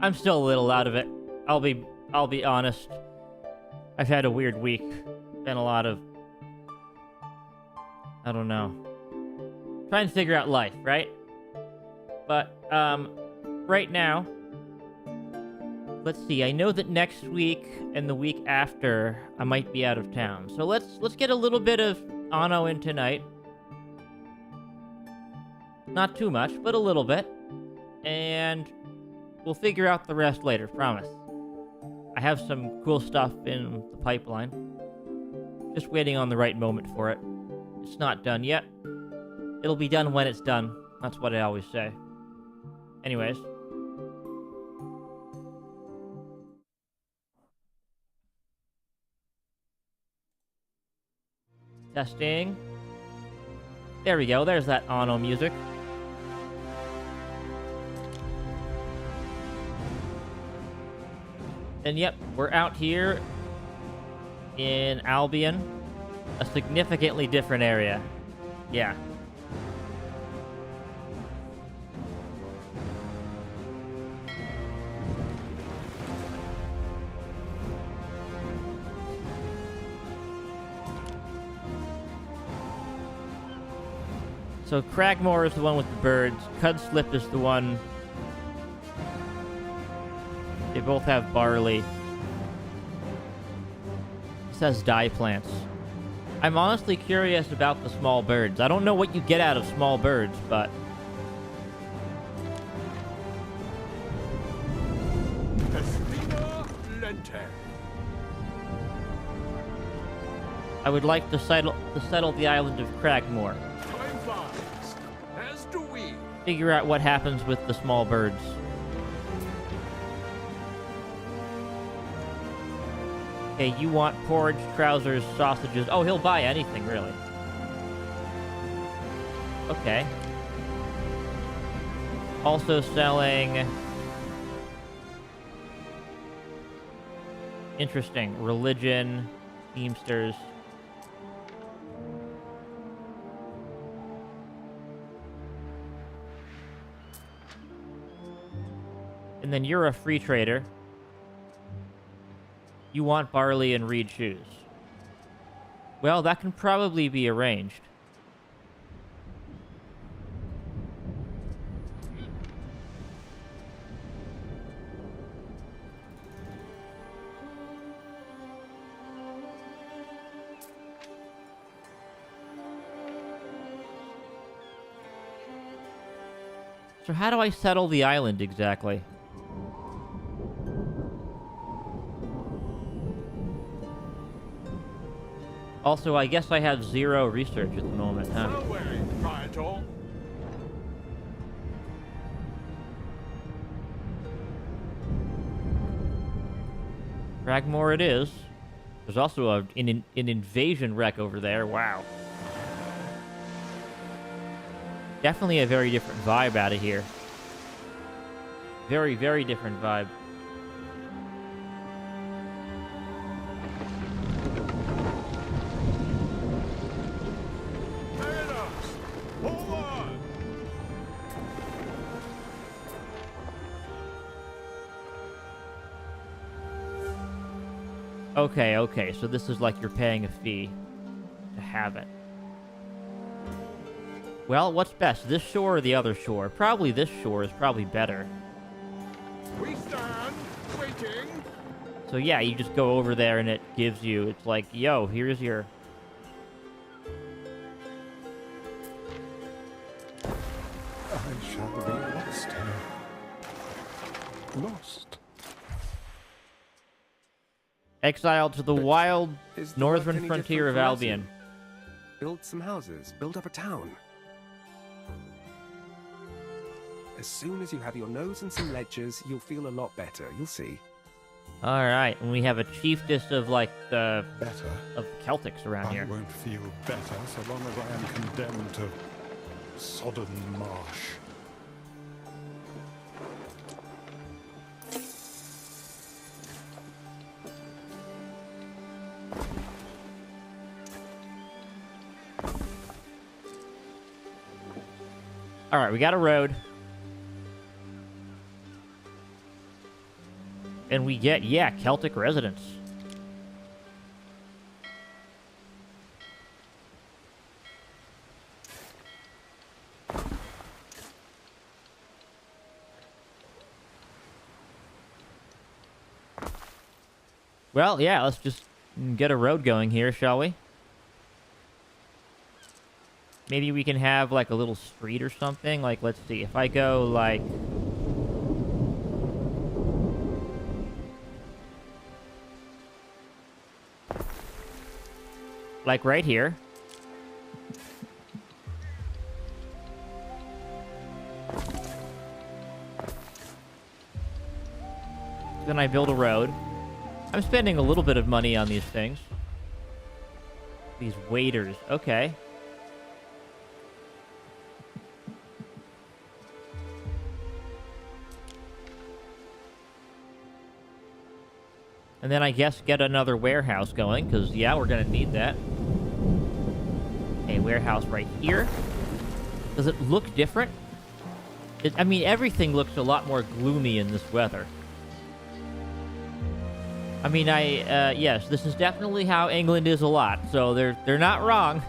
I'm still a little out of it. I'll be honest. I've had a weird week. Been a lot of... I don't know. Trying to figure out life, right? But, right now... Let's see, I know that next week and the week after, I might be out of town. So let's get a little bit of Anno in tonight. Not too much, but a little bit. And we'll figure out the rest later, promise. I have some cool stuff in the pipeline. Just waiting on the right moment for it. It's not done yet. It'll be done when it's done. That's what I always say. Anyways. Testing. There we go. There's that Anno music. And yep, we're out here in Albion. A significantly different area. Yeah. So Cragmore is the one with the birds. Cudslip is the one... They both have barley. It says dye plants. I'm honestly curious about the small birds. I don't know what you get out of small birds, but... I would like to settle the island of Cragmore. Figure out what happens with the small birds. Okay, you want porridge, trousers, sausages. Oh, he'll buy anything, really. Okay. Also selling... Interesting. Religion, teamsters. And then you're a free trader. You want barley and reed shoes. Well, that can probably be arranged. So how do I settle the island exactly? Also, I guess I have 0 research at the moment, huh? Cragmore it is. There's also an invasion wreck over there. Wow. Definitely a very different vibe out of here. Very, very different vibe. Okay, so this is like you're paying a fee to have it. Well, what's best, this shore or the other shore? Probably this shore is probably better. We stand waiting. So yeah, you just go over there and it gives you, it's like, yo, here's your... I shall be lost here. Lost. Exiled to the wild northern frontier of Albion. Build some houses, build up a town. As soon as you have your nose and some ledgers, you'll feel a lot better. You'll see. Alright, and we have a chiefess of, like, the... Better? of Celtics around here. I won't feel better so long as I am condemned to sodden marsh. Alright, we got a road. And we get, yeah, Celtic residents. Well, yeah, let's just get a road going here, shall we? Maybe we can have, like, a little street or something. Like, let's see. If I go, like... like, right here. Then I build a road. I'm spending a little bit of money on these things. These waiters. Okay. And then I guess get another warehouse going, because, yeah, we're going to need that. A warehouse right here. Does it look different? I mean, everything looks a lot more gloomy in this weather. I mean, yes, this is definitely how England is a lot, so they're not wrong.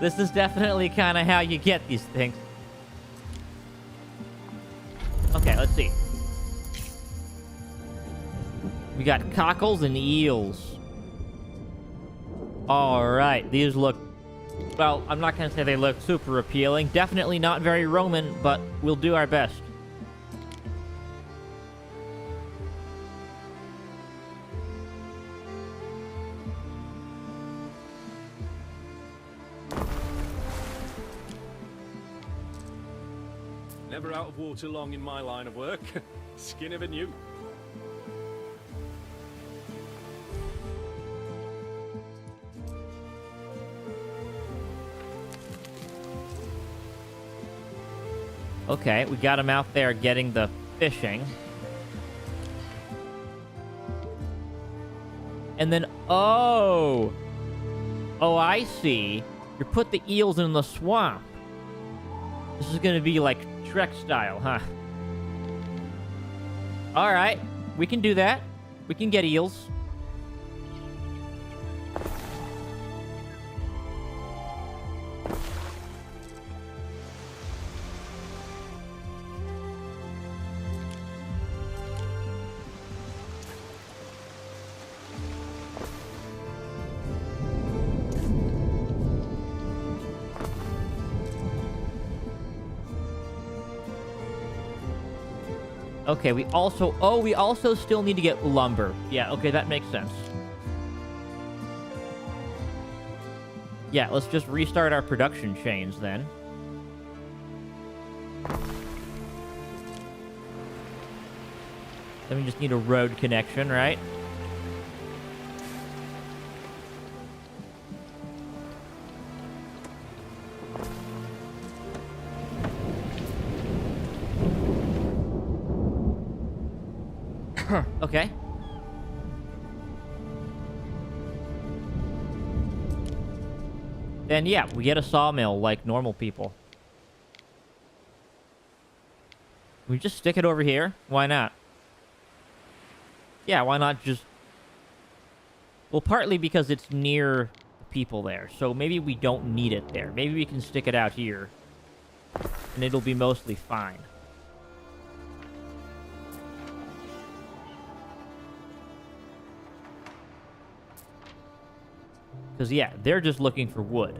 This is definitely kind of how you get these things. Okay, let's see. We got cockles and eels. Alright, these look... well, I'm not going to say they look super appealing. Definitely not very Roman, but we'll do our best. Never out of water long in my line of work. Skin of a new. Okay, we got him out there getting the fishing. And then, oh! Oh, I see. You put the eels in the swamp. This is gonna be like Trek style, huh? Alright, we can do that. We can get eels. Okay, we also still need to get lumber. Yeah, okay, that makes sense. Yeah, let's just restart our production chains then. Then we just need a road connection, right? Okay. Then, yeah, we get a sawmill like normal people. We just stick it over here. Why not? Yeah, why not just... well, partly because it's near the people there. So maybe we don't need it there. Maybe we can stick it out here. And it'll be mostly fine. Because, yeah, they're just looking for wood.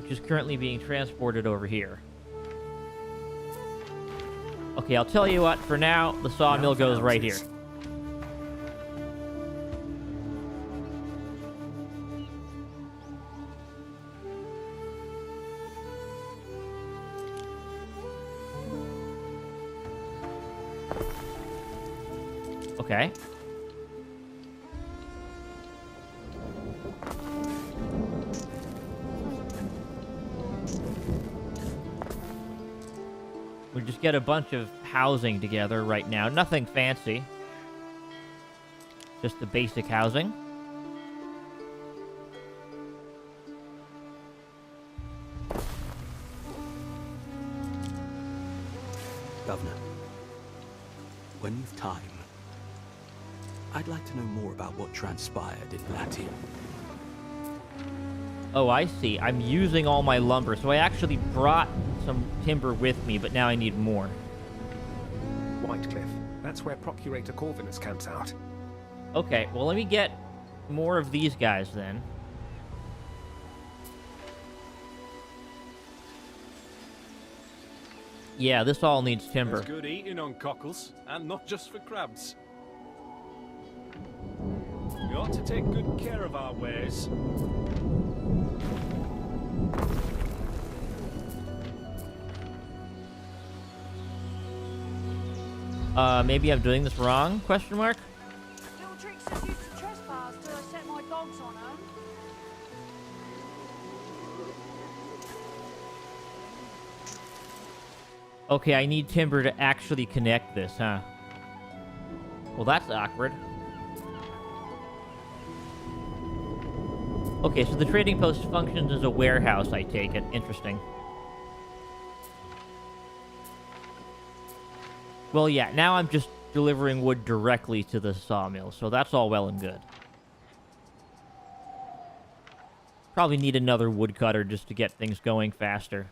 Which is currently being transported over here. Okay, I'll tell you what. For now, the sawmill goes right here. Okay. We just get a bunch of housing together right now. Nothing fancy. Just the basic housing. Governor, when you've time, I'd like to know more about what transpired in Latium. Oh, I see. I'm using all my lumber, so I actually brought some timber with me, but now I need more. Whitecliff. That's where Procurator Corvinus camps out. Okay, well, let me get more of these guys then. Yeah, this all needs timber. There's good eating on cockles, and not just for crabs. We ought to take good care of our wares. Maybe I'm doing this wrong? Question mark? Little tricks that used to trespass till I set my dogs on them. Okay, I need timber to actually connect this, huh? Well, that's awkward. Okay, so the trading post functions as a warehouse, I take it. Interesting. Well, yeah, now I'm just delivering wood directly to the sawmill, so that's all well and good. Probably need another woodcutter just to get things going faster.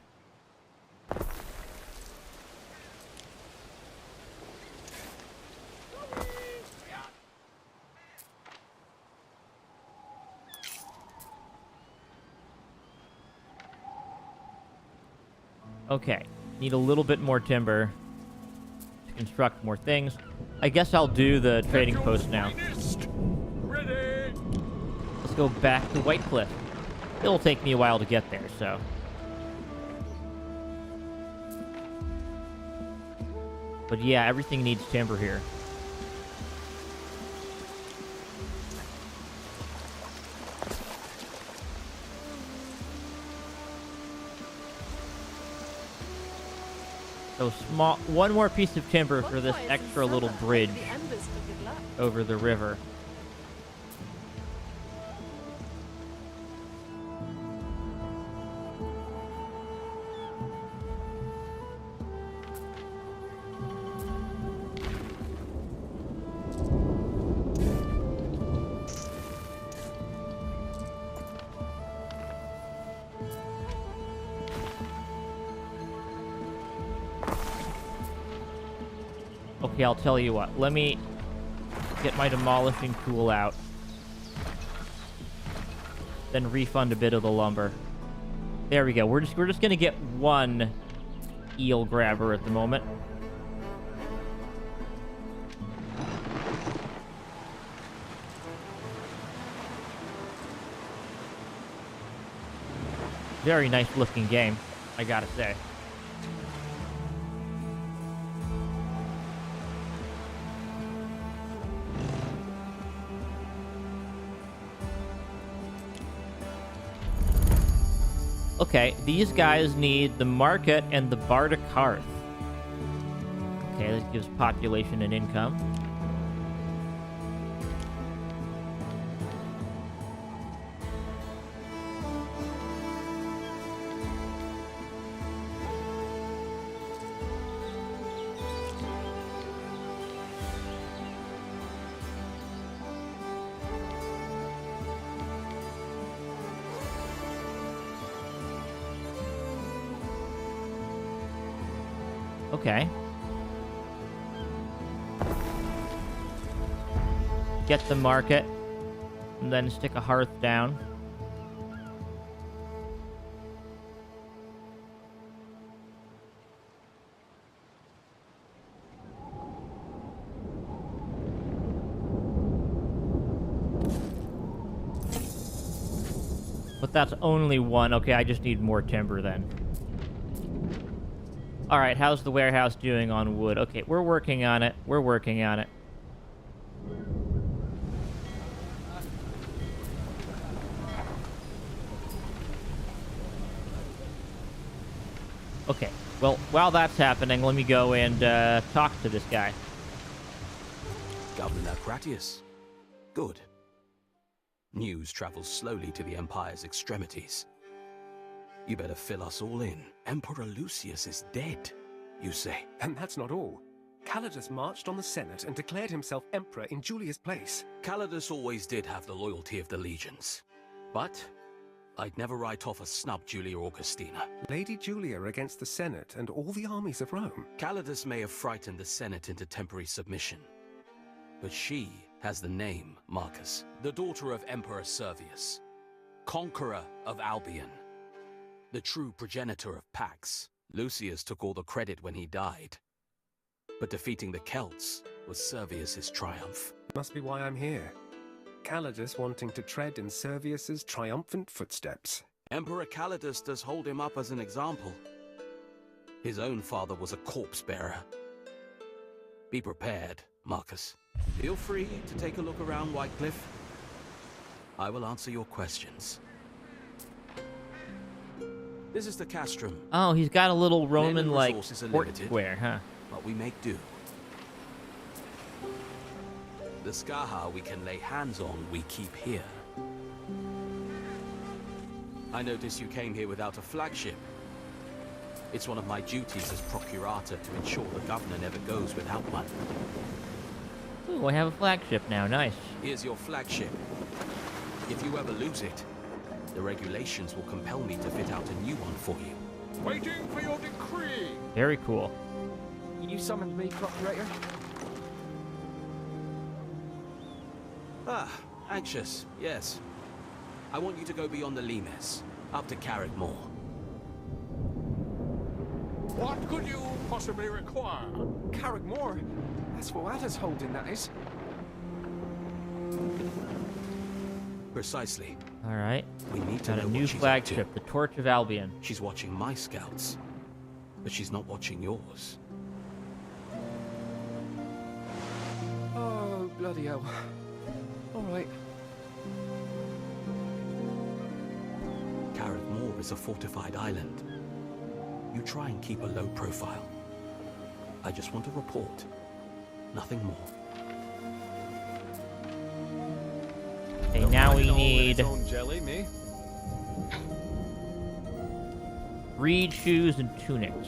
Okay, need a little bit more timber to construct more things. I guess I'll do the trading post now. Ready. Let's go back to Whitecliff. It'll take me a while to get there, so. But yeah, everything needs timber here. So small, one more piece of timber for this extra little bridge over the river. Okay, I'll tell you what. Let me get my demolishing tool out. Then refund a bit of the lumber. There we go. We're just gonna get one eel grabber at the moment. Very nice looking game, I gotta say. Okay, these guys need the market and the bardic hearth. Okay, that gives population and income. Okay. Get the market, and then stick a hearth down. But that's only one. Okay, I just need more timber then. Alright, how's the warehouse doing on wood? Okay, we're working on it. We're working on it. Okay, well, while that's happening, let me go and talk to this guy. Governor Cratius. Good. News travels slowly to the Empire's extremities. You better fill us all in. Emperor Lucius is dead. you say? And that's not all. Calidus marched on the Senate and declared himself emperor in Julia's place. Calidus always did have the loyalty of the legions. But I'd never write off a snub Julia Augustina. Lady Julia against the Senate and all the armies of Rome. Calidus may have frightened the Senate into temporary submission, but she has the name, Marcus. The daughter of Emperor Servius, conqueror of Albion, the true progenitor of Pax. Lucius took all the credit when he died, but defeating the Celts was Servius's triumph. Must be why I'm here. Calidus wanting to tread in Servius's triumphant footsteps. Emperor Calidus does hold him up as an example. His own father was a corpse bearer. Be prepared, Marcus. Feel free to take a look around Whitecliff. I will answer your questions. This is the castrum. Oh, he's got a little Men and Roman-like resources are court limited. square, huh? But we make do. The Skaha we can lay hands on, we keep here. I notice you came here without a flagship. It's one of my duties as procurator to ensure the governor never goes without one. Ooh, I have a flagship now. Nice. Here's your flagship. If you ever lose it, the regulations will compel me to fit out a new one for you. Waiting for your decree. Very cool. You summoned me, Procurator? Ah, anxious, yes. I want you to go beyond the Limes, up to Carrickmore. What could you possibly require? Carrickmore? That's what Ada's holding, that is. Precisely. All right. We need to Got know a new what she's up flagship, to. the Torch of Albion. She's watching my scouts, but she's not watching yours. Oh, bloody hell. All right. Carrickmore is a fortified island. You try and keep a low profile. I just want a report, nothing more. Okay, now we All in need its own jelly, me. reed shoes and tunics.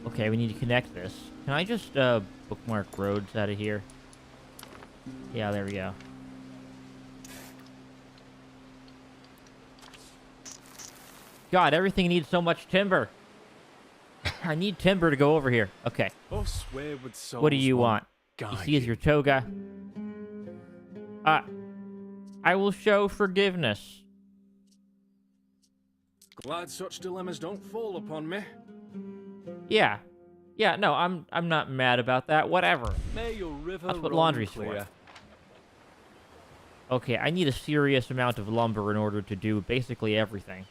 Okay, we need to connect this. Can I just bookmark roads out of here? Yeah, there we go. God, everything needs so much timber. I need timber to go over here. Okay, Us wayward souls what do you want? You see as your toga? I will show forgiveness. Glad such dilemmas don't fall upon me. Yeah. Yeah, no, I'm not mad about that. Whatever. May your river That's what run laundry's clear. for. Okay, I need a serious amount of lumber in order to do basically everything.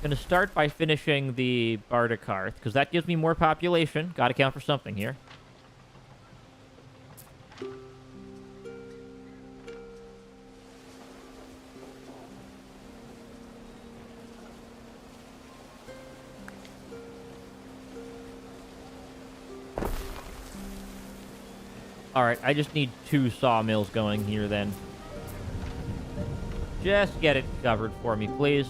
Gonna start by finishing the Bardic Hearth, because that gives me more population. Gotta count for something here. Alright, I just need 2 sawmills going here then. Just get it covered for me, please.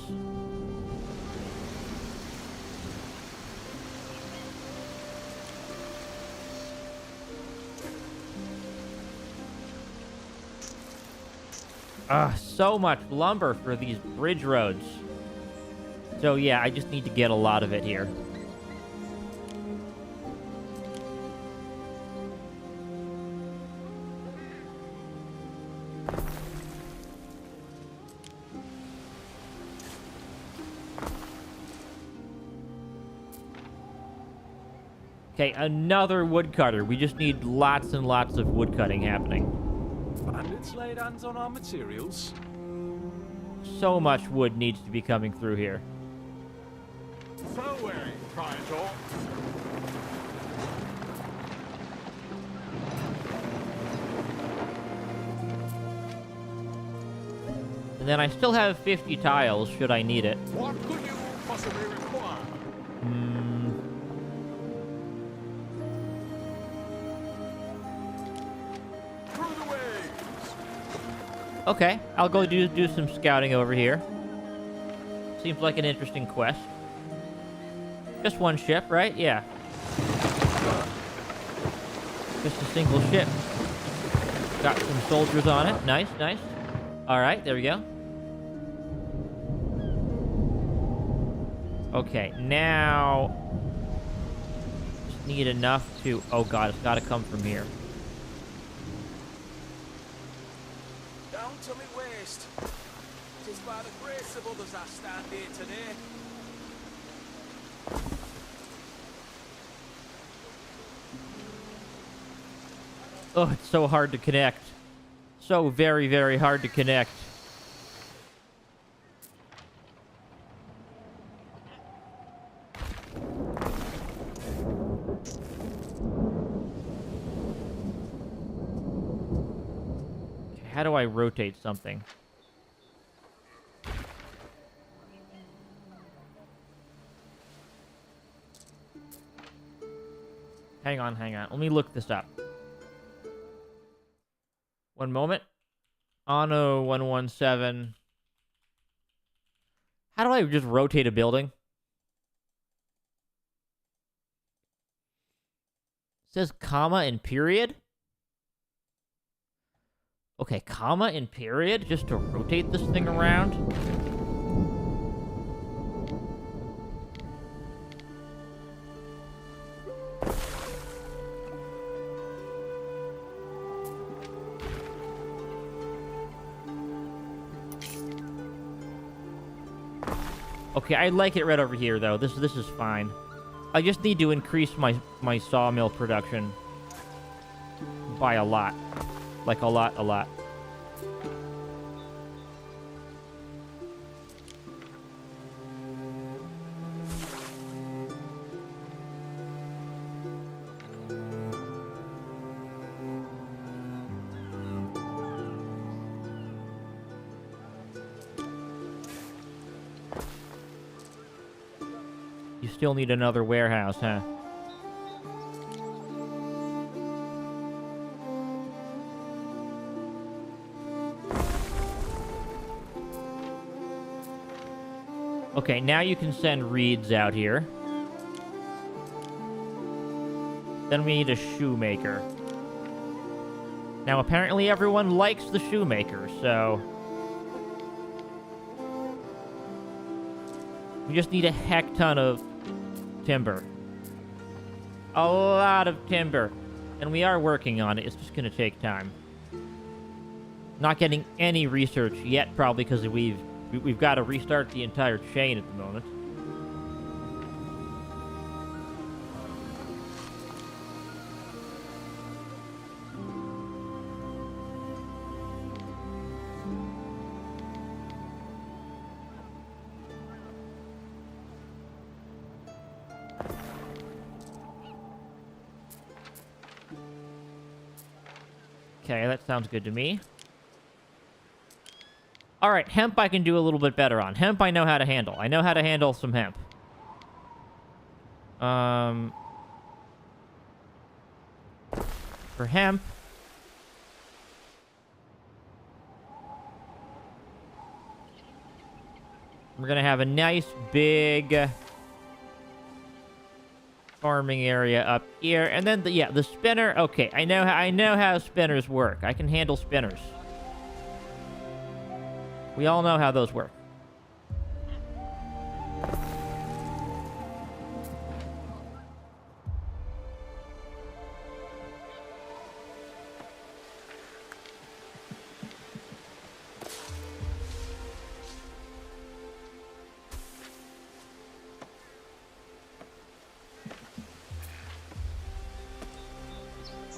So much lumber for these bridge roads. So yeah, I just need to get a lot of it here. Okay, another woodcutter. We just need lots and lots of woodcutting happening. Bandits laid hands on our materials. So much wood needs to be coming through here. So weary, Praetor. And then I still have 50 tiles, should I need it. What could you possibly require? Hmm. Through the waves! Okay, I'll go do some scouting over here. Seems like an interesting quest. Just one ship, right? Yeah. Just a single ship. Got some soldiers on it. Nice, nice. Alright, there we go. Okay, now... Just need enough to... Oh god, it's gotta come from here. Down to me waist. 'Tis by the grace of others I stand here today. Oh, it's so hard to connect. So very, very hard to connect. Okay, how do I rotate something? Hang on, hang on. Let me look this up. One moment. Anno 117. How do I just rotate a building? It says comma and period? Okay, comma and period just to rotate this thing around? Okay, I like it right over here, though. This is fine. I just need to increase my sawmill production by a lot. Like, a lot. You still need another warehouse, huh? Okay, now you can send reeds out here. Then we need a shoemaker. Now, apparently everyone likes the shoemaker, so... We just need a heck ton of timber. A lot of timber. And we are working on it. It's just going to take time. Not getting any research yet, probably because we've got to restart the entire chain at the moment. Okay, that sounds good to me. Alright, hemp I can do a little bit better on. Hemp I know how to handle. I know how to handle some hemp. For hemp... We're gonna have a nice big... farming area up here, and then the spinner. Okay, I know how spinners work. I can handle spinners. We all know how those work.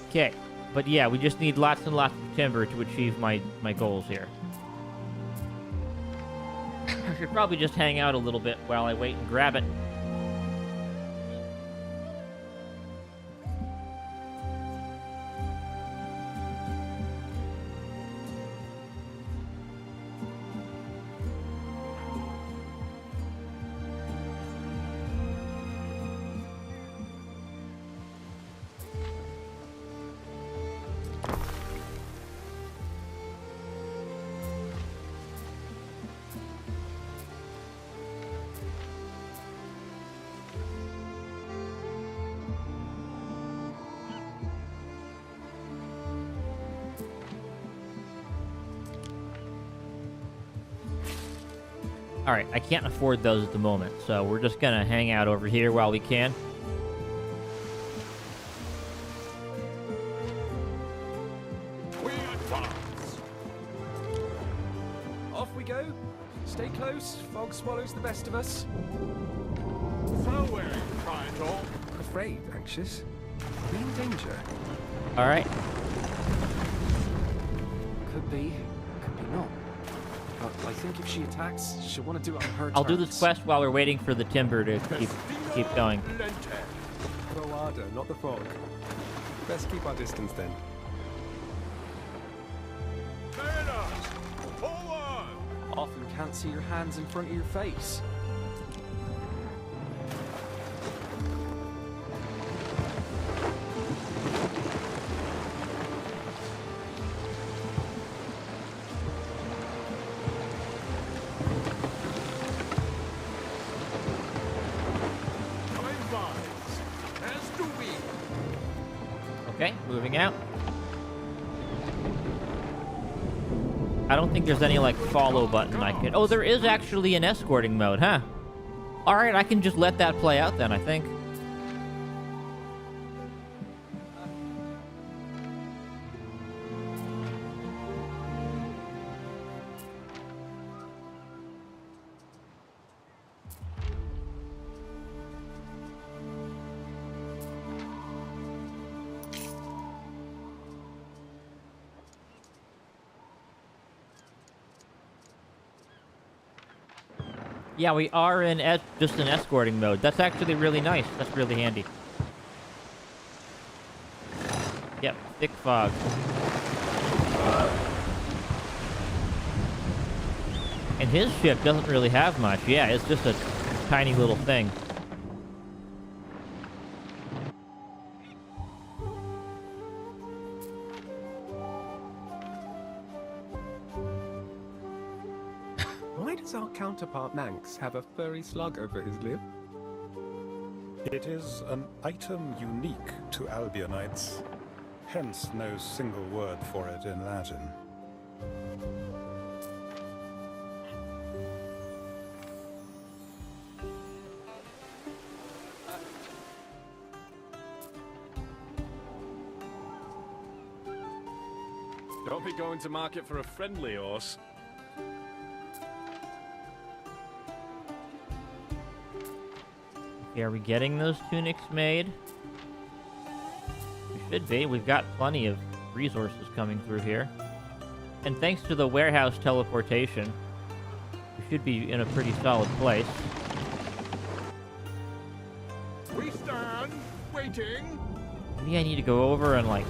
Okay, but yeah, we just need lots and lots of timber to achieve my goals here. I should probably just hang out a little bit while I wait and grab it. Alright, I can't afford those at the moment, so we're just gonna hang out over here while we can. We advance. Off we go. Stay close. Fog swallows the best of us. So where are you trying to? Afraid, anxious. Are we in danger? Alright. Could be not. But I think if she attacks, she'll want to do it on her I'll do terms. this quest while we're waiting for the timber to keep going. Boada, not the fog. Best keep our distance then. Mariners, forward! Often can't see your hands in front of your face. Okay, moving out. I don't think there's any, like, follow button I could... Oh, there is actually an escorting mode, huh? Alright, I can just let that play out then, I think. Yeah, we are in just in escorting mode. That's actually really nice. That's really handy. Yep, thick fog. And his ship doesn't really have much. Yeah, it's just a tiny little thing. Why does our counterpart Manx have a furry slug over his lip? It is an item unique to Albionites, hence no single word for it in Latin. Don't be going to market for a friendly horse. Okay, are we getting those tunics made? We should be. We've got plenty of resources coming through here. And thanks to the warehouse teleportation, we should be in a pretty solid place. We stand, waiting. Maybe I need to go over and, like,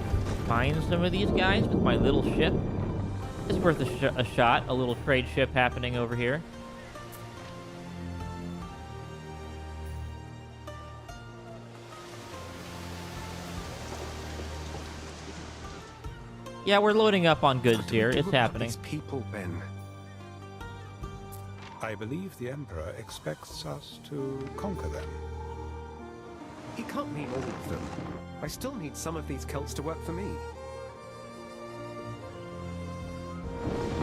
find some of these guys with my little ship. It's worth a shot. A little trade ship happening over here. Yeah, we're loading up on goods here. It's happening. These people, Ben. I believe the Emperor expects us to conquer them. He can't mean all of them. I still need some of these Celts to work for me.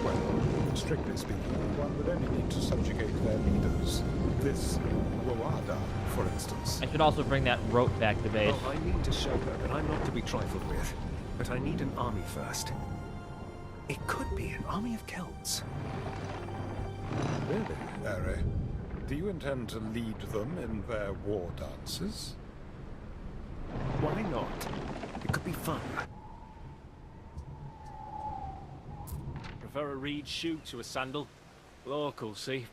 Well, strictly speaking, one would only need to subjugate their leaders. This Wawada, for instance. I should also bring that rope back to base. Well, I mean to show her that I'm not to be trifled with. But I need an army first. It could be an army of Celts. Really, Harry? Do you intend to lead them in their war dances? Why not? It could be fun. Prefer a reed shoe to a sandal. Local, see?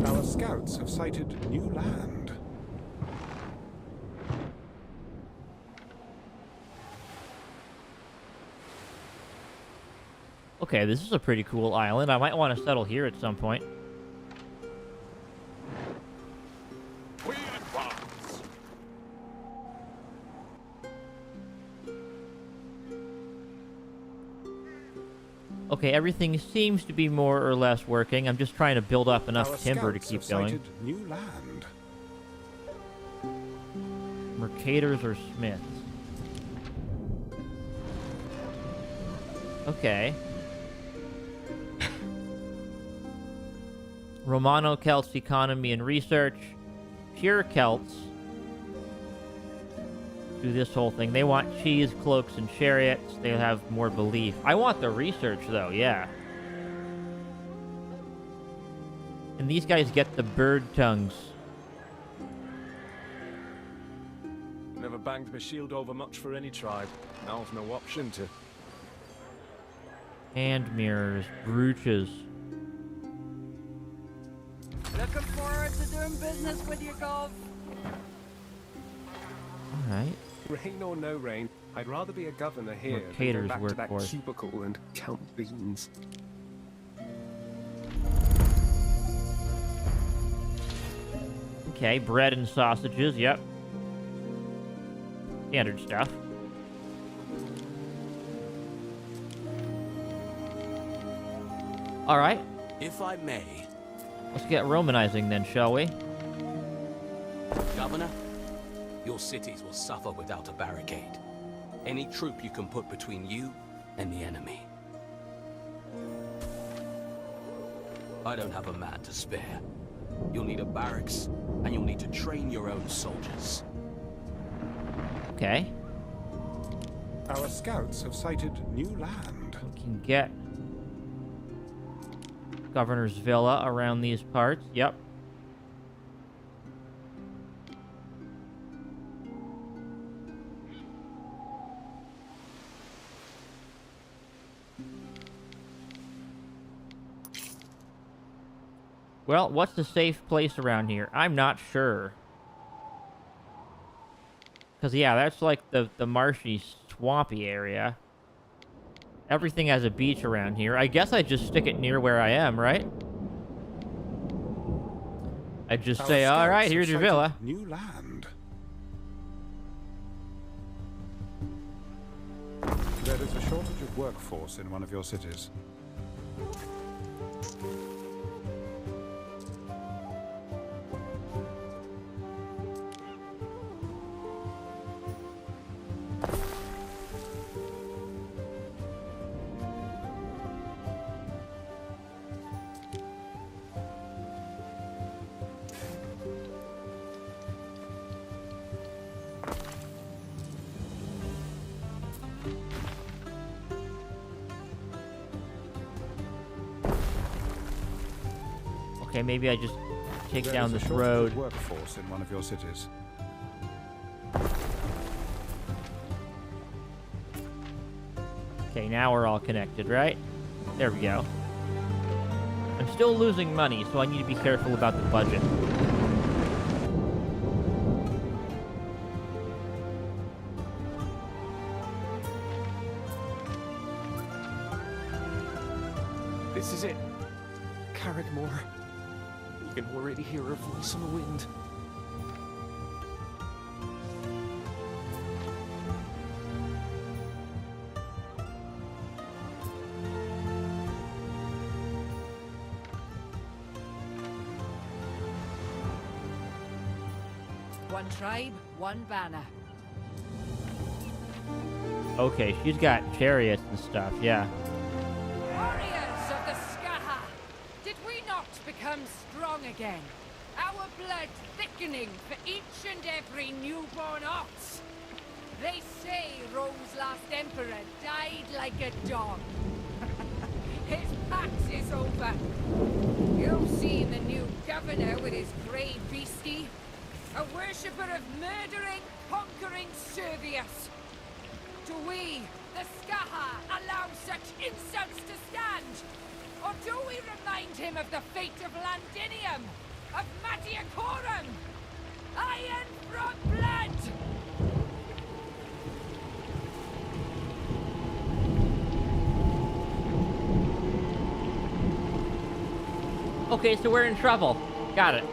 Our scouts have sighted new land. Okay, this is a pretty cool island. I might want to settle here at some point. We advance. Okay, everything seems to be more or less working. I'm just trying to build up enough Our timber to scouts keep have going. sighted new land. Mercators or smiths? Romano-Celts economy and research. Pure Celts do this whole thing. They want cheese, cloaks, and chariots. They have more belief. I want the research, though, yeah. And these guys get the bird tongues. Never banged my shield over much for any tribe. Now I've no option to. Hand mirrors, brooches. Looking forward to doing business with you, Gov. Alright. Rain or no rain, I'd rather be a governor here than caterers go back work to that for us. cubicle and count beans. Okay, bread and sausages, yep. Standard stuff. Alright, If I may, let's get Romanizing then, shall we? Governor, your cities will suffer without a barricade. Any troop you can put between you and the enemy. I don't have a man to spare. You'll need a barracks, and you'll need to train your own soldiers. Okay. Our scouts have sighted new land. We can get Governor's Villa around these parts. Yep. Well, what's the safe place around here? I'm not sure. Because, yeah, that's like the marshy, swampy area. Everything has a beach around here. I guess I just stick it near where I am, right? I just say, Our all right, scouts here's have your sighted villa. New land. There is a shortage of workforce in one of your cities. Okay, maybe I just take There down is a this shortage road. of workforce in one of your cities. Okay, now we're all connected, right? There we go. I'm still losing money, so I need to be careful about the budget. This is it. Carrickmore. You can already hear her voice on the wind. One tribe, one banner. Okay, she's got chariots and stuff, yeah. Warriors of the Skaha, did we not become strong again? Our blood thickening for each and every newborn ox? They say Rome's last emperor died like a dog. His pax is over. You've seen the new governor with his grey beastie. A worshipper of murdering, conquering Servius. Do we, the Skaha, allow such insults to stand? Or do we remind him of the fate of Landinium? Of Matiacorum? Iron from blood! Okay, so we're in trouble. Got it.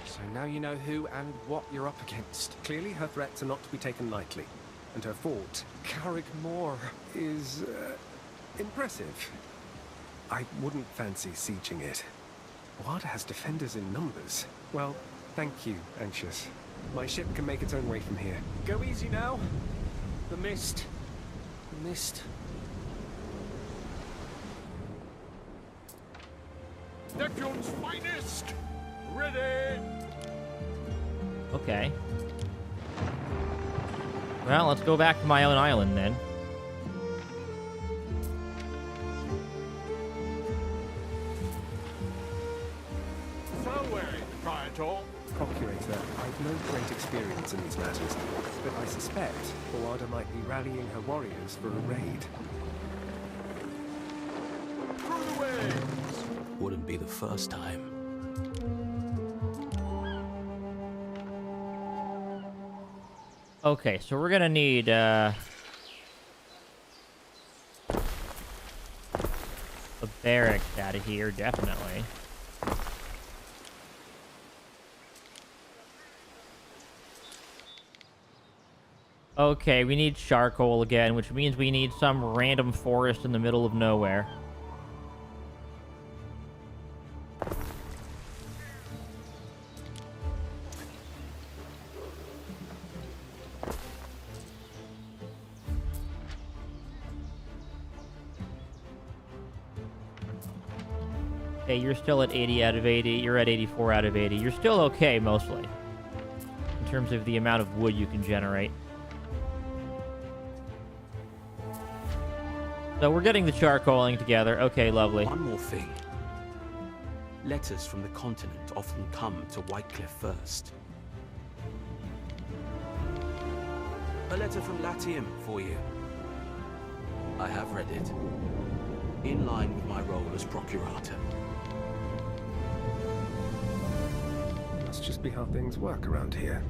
So now you know who and what you're up against. Clearly her threats are not to be taken lightly. And her fort, Carrickmore, is impressive. I wouldn't fancy sieging it. Ward has defenders in numbers. Well, thank you, Anxious. My ship can make its own way from here. Go easy now. The mist. The mist Neptune's finest! Ready! Okay. Well, let's go back to my own island then. So Proprietor. Procurator, I've no great experience in these matters, but I suspect Boada might be rallying her warriors for a raid. Through the waves! Wouldn't be the first time. Okay, so we're gonna need, a barracks out of here, definitely. Okay, we need charcoal again, which means we need some random forest in the middle of nowhere. Okay, you're still at 80 out of 80. You're at 84 out of 80. You're still okay, mostly, in terms of the amount of wood you can generate. So we're getting the charcoaling together. Okay, lovely. One more thing. Letters from the continent often come to Whitecliff first. A letter from Latium for you. I have read it. In line with my role as procurator. Must just be how things work around here.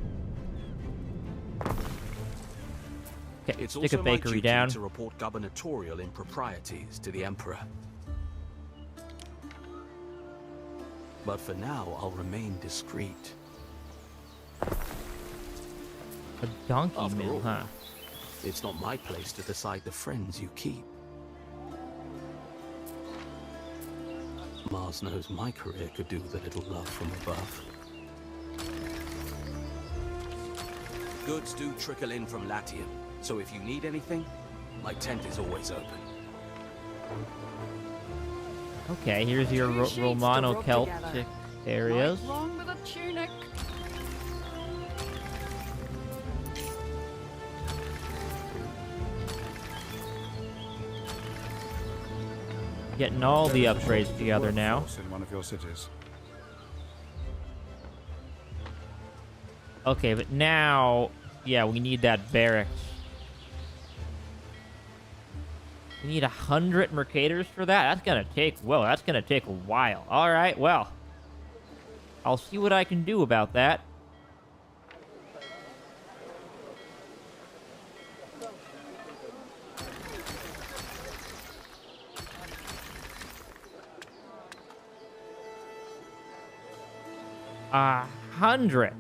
Okay, It's stick also a my bakery duty down. to report gubernatorial improprieties to the Emperor. But for now, I'll remain discreet. A donkey After mill, all, huh? It's not my place to decide the friends you keep. Mars knows my career could do with a little love from above. Goods do trickle in from Latium, so if you need anything, my tent is always open. Okay, here's your Two sheets to Romano rub Celtic together. areas. Right wrong with a tunic. Getting all the There is a upgrades shortage of together now. workforce in one of your cities. Okay, but now, yeah, we need that barracks. We need 100 mercators for that? That's gonna take, whoa, that's gonna take a while. Alright, well, I'll see what I can do about that. A 100.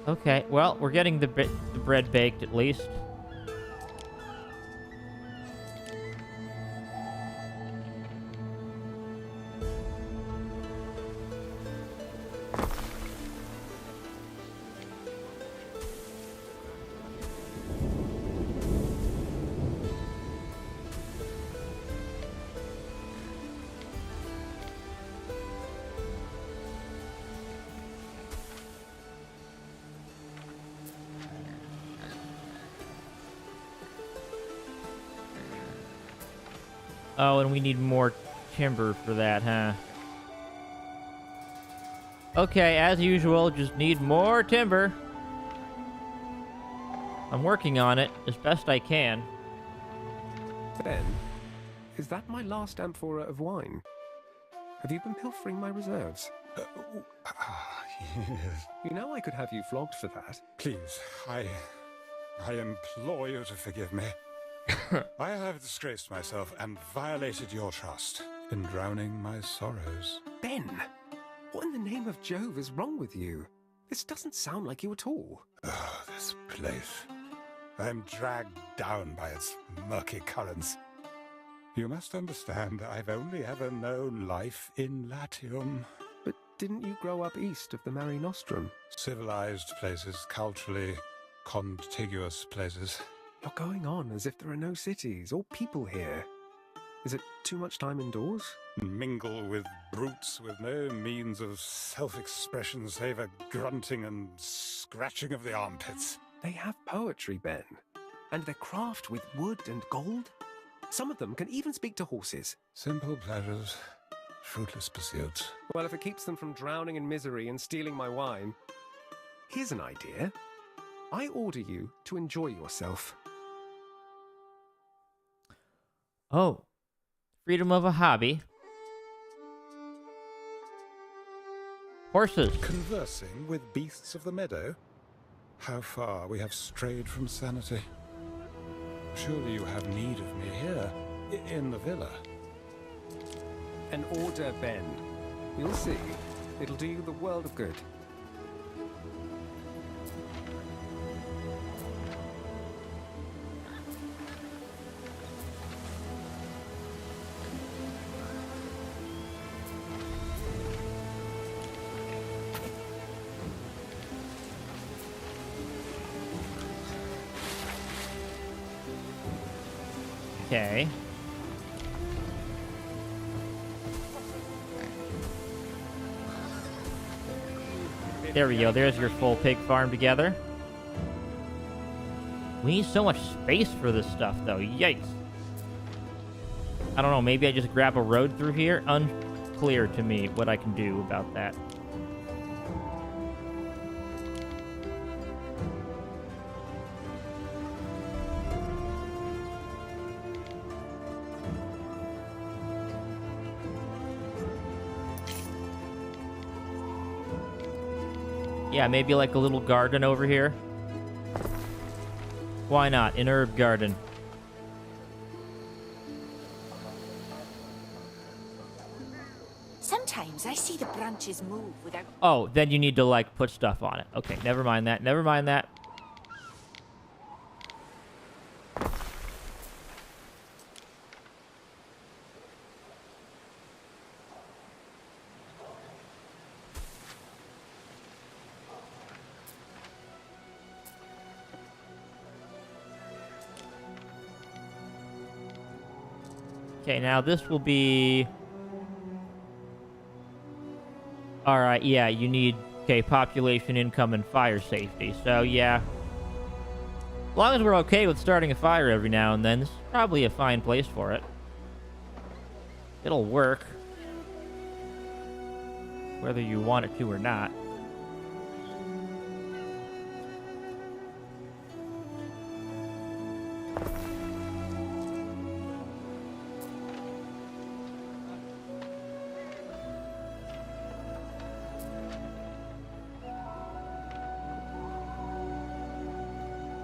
Okay, well, we're getting the bread baked at least. Oh, and we need more timber for that, huh? Okay, as usual, just need more timber. I'm working on it as best I can. Ben, is that my last amphora of wine? Have you been pilfering my reserves? Yes. You know I could have you flogged for that. Please, I implore you to forgive me. I have disgraced myself and violated your trust in drowning my sorrows. Ben, what in the name of Jove is wrong with you? This doesn't sound like you at all. Oh, this place. I'm dragged down by its murky currents. You must understand, I've only ever known life in Latium. But Didn't you grow up east of the Mare Nostrum? Civilized places, culturally contiguous places. You're going on as if there are no cities or people here. Is it too much time indoors? Mingle with brutes with no means of self-expression save a grunting and scratching of the armpits. They have poetry, Ben. And their craft with wood and gold. Some of them can even speak to horses. Simple pleasures, fruitless pursuits. Well, if it keeps them from drowning in misery and stealing my wine. Here's an idea. I order you to enjoy yourself. Oh. Freedom of a hobby. Horses. Conversing with beasts of the meadow? How far we have strayed from sanity. Surely you have need of me here, in the villa. An order, Ben. You'll see. It'll do you the world of good. Okay. There we go. There's your full pig farm together. We need so much space for this stuff, though. Yikes. I don't know. Maybe I just grab a road through here? Unclear to me what I can do about that. Yeah, maybe like a little garden over here. Why not? An herb garden. Sometimes I see the branches move without... Oh, then you need to, like, put stuff on it. Okay, never mind that. Never mind that. Okay, now this will be... Alright, yeah, you need, okay, population, income, and fire safety. So, yeah. As long as we're okay with starting a fire every now and then, this is probably a fine place for it. It'll work. Whether you want it to or not.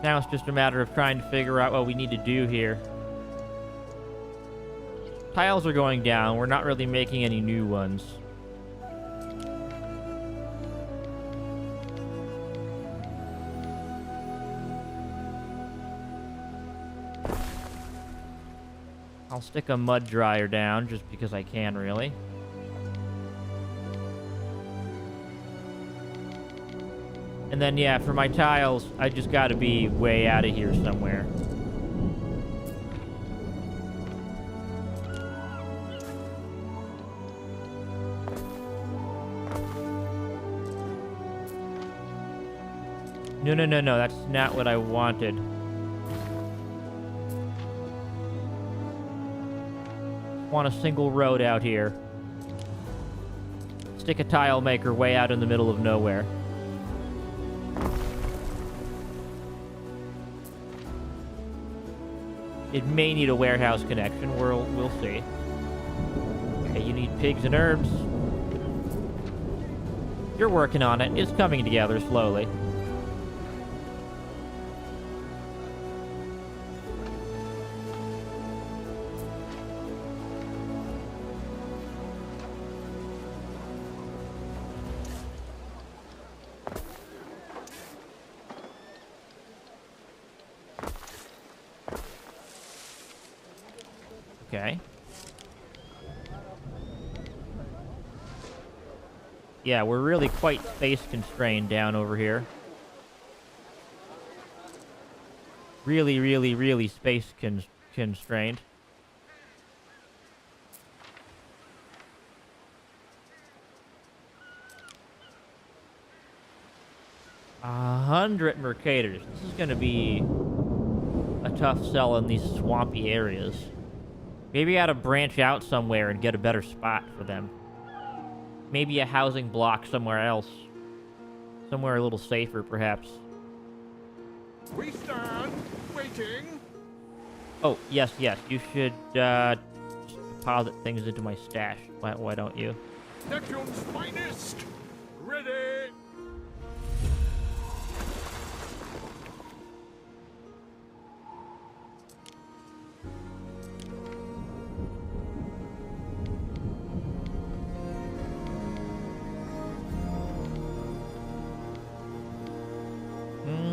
Now it's just a matter of trying to figure out what we need to do here. Tiles are going down. We're not really making any new ones. I'll stick a mud dryer down just because I can, really. And then, yeah, for my tiles, I just gotta be way out of here somewhere. No, that's not what I wanted. Want a single road out here. Stick a tile maker way out in the middle of nowhere. It may need a warehouse connection. We'll see. Okay, you need pigs and herbs. You're working on it. It's coming together slowly. Okay. Yeah, we're really quite space constrained down over here. Really, really, really space constrained. A 100 Mercators. This is going to be a tough sell in these swampy areas. Maybe I ought to branch out somewhere and get a better spot for them. Maybe a housing block somewhere else. Somewhere a little safer, perhaps. We stand, waiting. Oh, yes, yes. You should just deposit things into my stash. Why don't you? Neptune's finest. Ready.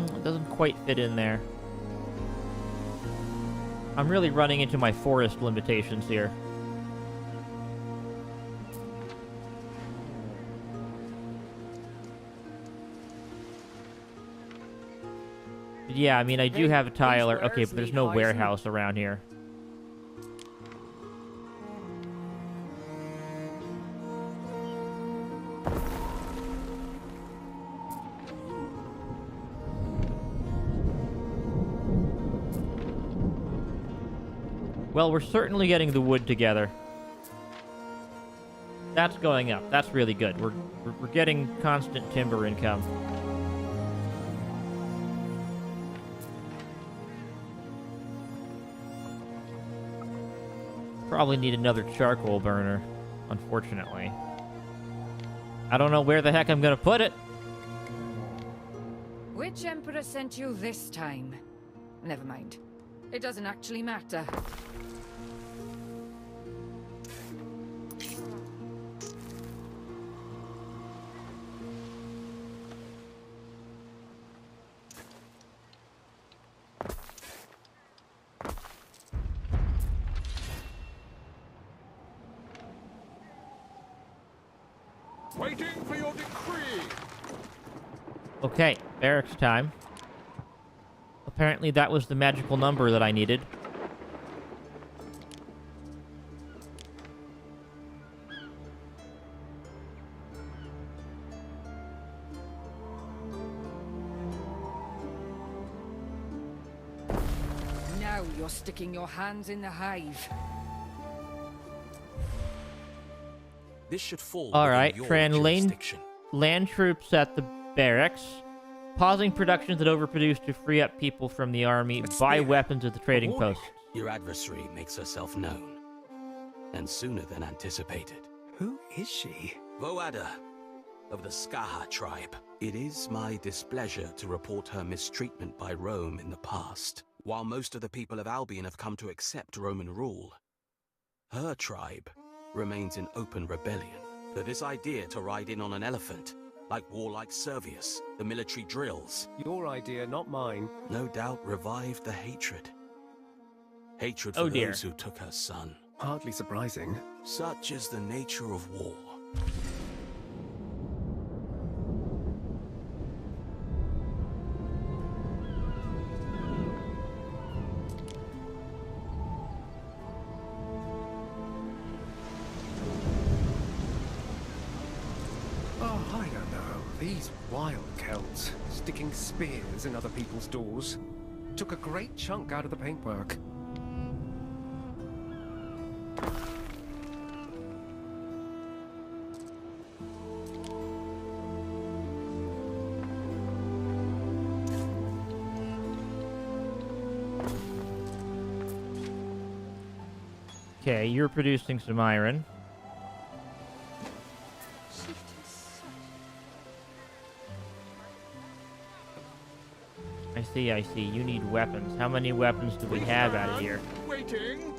It doesn't quite fit in there. I'm really running into my forest limitations here. But yeah, I mean, I do have a Tyler. Okay, but there's no warehouse around here. Well, we're certainly getting the wood together. That's going up. That's really good. We're getting constant timber income. Probably need another charcoal burner, unfortunately. I don't know where the heck I'm gonna put it. Which Emperor sent you this time? Never mind. It doesn't actually matter. Waiting for your decree. Okay, barracks time. Apparently that was the magical number that I needed. Now you're sticking your hands in the hive. This should fall All within right, your land troops at the barracks. Pausing productions that overproduce to free up people from the army. Buy weapons at the trading post. Your adversary makes herself known, and sooner than anticipated. Who is she? Voada, of the Skaha tribe. It is my displeasure to report her mistreatment by Rome in the past. While most of the people of Albion have come to accept Roman rule, her tribe remains in open rebellion. For this idea to ride in on an elephant, like warlike Servius, the military drills, Your idea, not mine. no doubt revived the hatred. Hatred for Oh dear. those who took her son. Hardly surprising. Such is the nature of war. Oh, I don't know. These wild Celts, sticking spears in other people's doors, took a great chunk out of the paintwork. Okay, you're producing some iron. I see, I see. You need weapons. How many weapons do we have out of here? Waiting.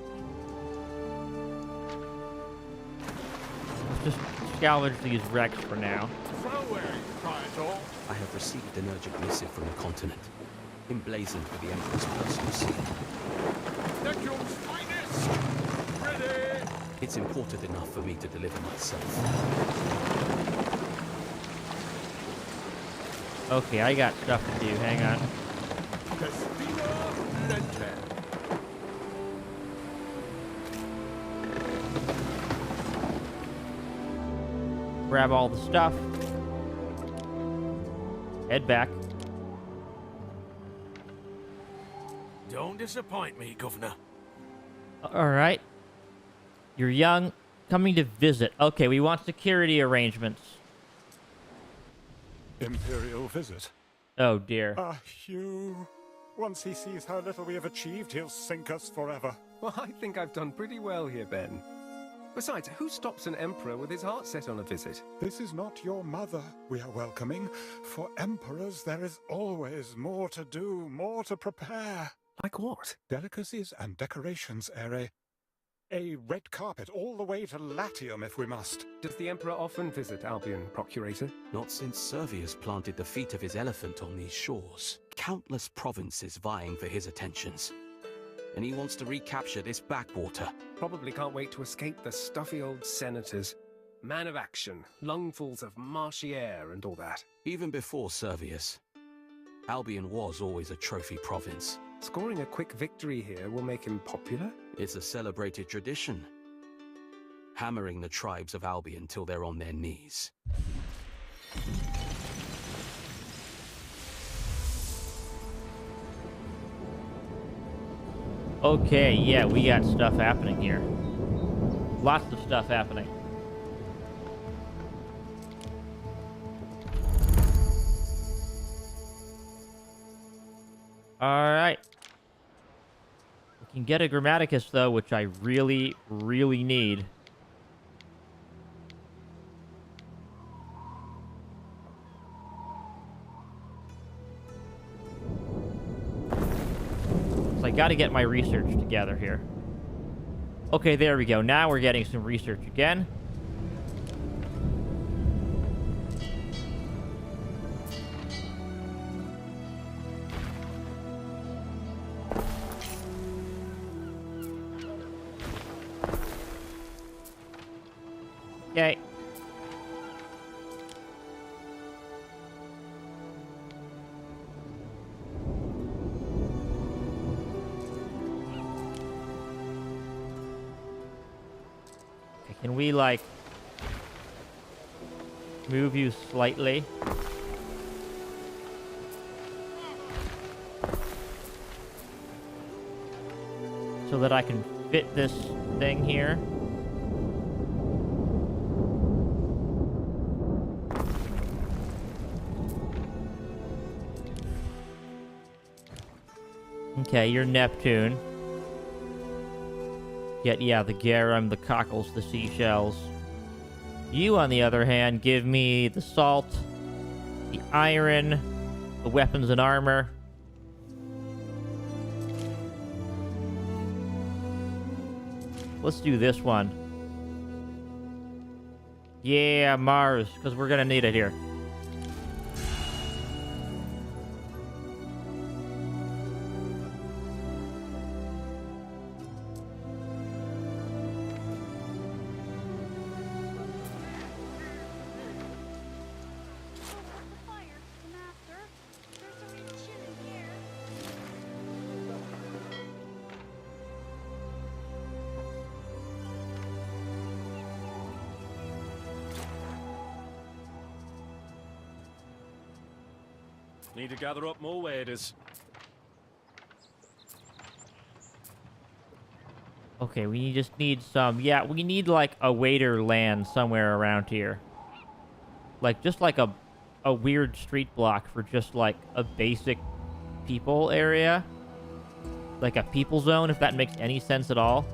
Let's just salvage these wrecks for now. Away, Praetor. I have received an urgent missive from the continent, emblazoned with the Emperor's personal seal. Neptune's finest. Ready. It's important enough for me to deliver myself. Okay, I got stuff to do. Hang on. Grab all the stuff. Head back. Don't disappoint me, Governor. All right. You're young, coming to visit. Okay, we want security arrangements. Imperial visit. Oh, dear. Ah, Hugh. Once he sees how little we have achieved, he'll sink us forever. Well, I think I've done pretty well here, Ben. Besides, who stops an emperor with his heart set on a visit? This is not your mother we are welcoming. For emperors, there is always more to do, more to prepare. Like what? Delicacies and decorations, Ere. A red carpet all the way to Latium if we must. Does the emperor often visit Albion, Procurator? Not since Servius planted the feet of his elephant on these shores. Countless provinces vying for his attentions. And he wants to recapture this backwater. Probably can't wait to escape the stuffy old senators. Man of action, lungfuls of marshy air and all that. Even before Servius, Albion was always a trophy province. Scoring a quick victory here will make him popular? It's a celebrated tradition. Hammering the tribes of Albion till they're on their knees. Okay, yeah, we got stuff happening here. Lots of stuff happening. Alright. We can get a Grammaticus, though, which I really, really need. So I gotta get my research together here. Okay, there we go. Now we're getting some research again. Okay. Can we, like, move you slightly? So that I can fit this thing here? Okay, you're Neptune. Yeah, the garum, the cockles, the seashells. You, on the other hand, give me the salt, the iron, the weapons and armor. Let's do this one. Yeah, Mars, because we're gonna need it here. Need to gather up more waders. Okay, we just need some... Yeah, we need, like, a waiter land somewhere around here. Like, just like a weird street block for just, like, a basic people area. Like a people zone, if that makes any sense at all.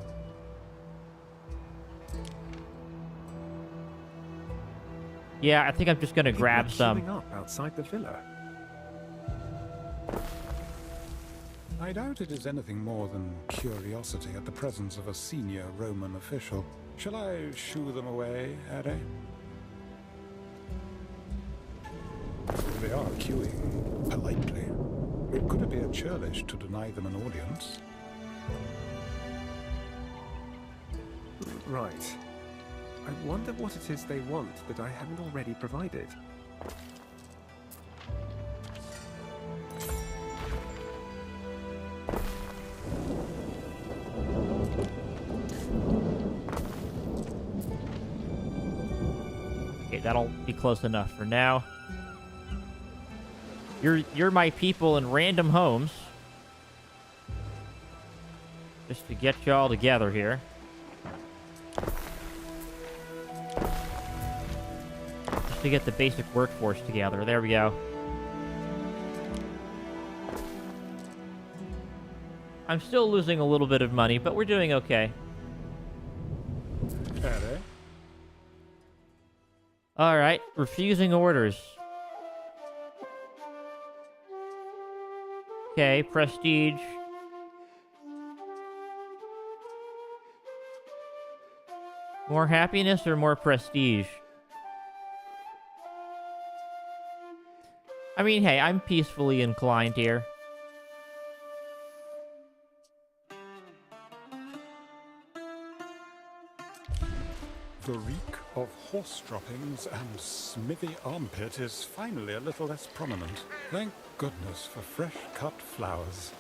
Yeah, I think I'm just gonna grab some. Queuing up outside the villa. I doubt it is anything more than curiosity at the presence of a senior Roman official. Shall I shoo them away, Ere? They are queuing politely. Could it be a churlish to deny them an audience? Right. I wonder what it is they want that I haven't already provided. that'll be close enough for now. You're my people in random homes. Just to get y'all together here. Just to get the basic workforce together. There we go. I'm still losing a little bit of money, but we're doing okay. Harry? Alright, refusing orders. Okay, prestige. More happiness or more prestige? I mean, hey, I'm peacefully inclined here. The reek of horse droppings and smithy armpit is finally a little less prominent. Thank goodness for fresh cut flowers.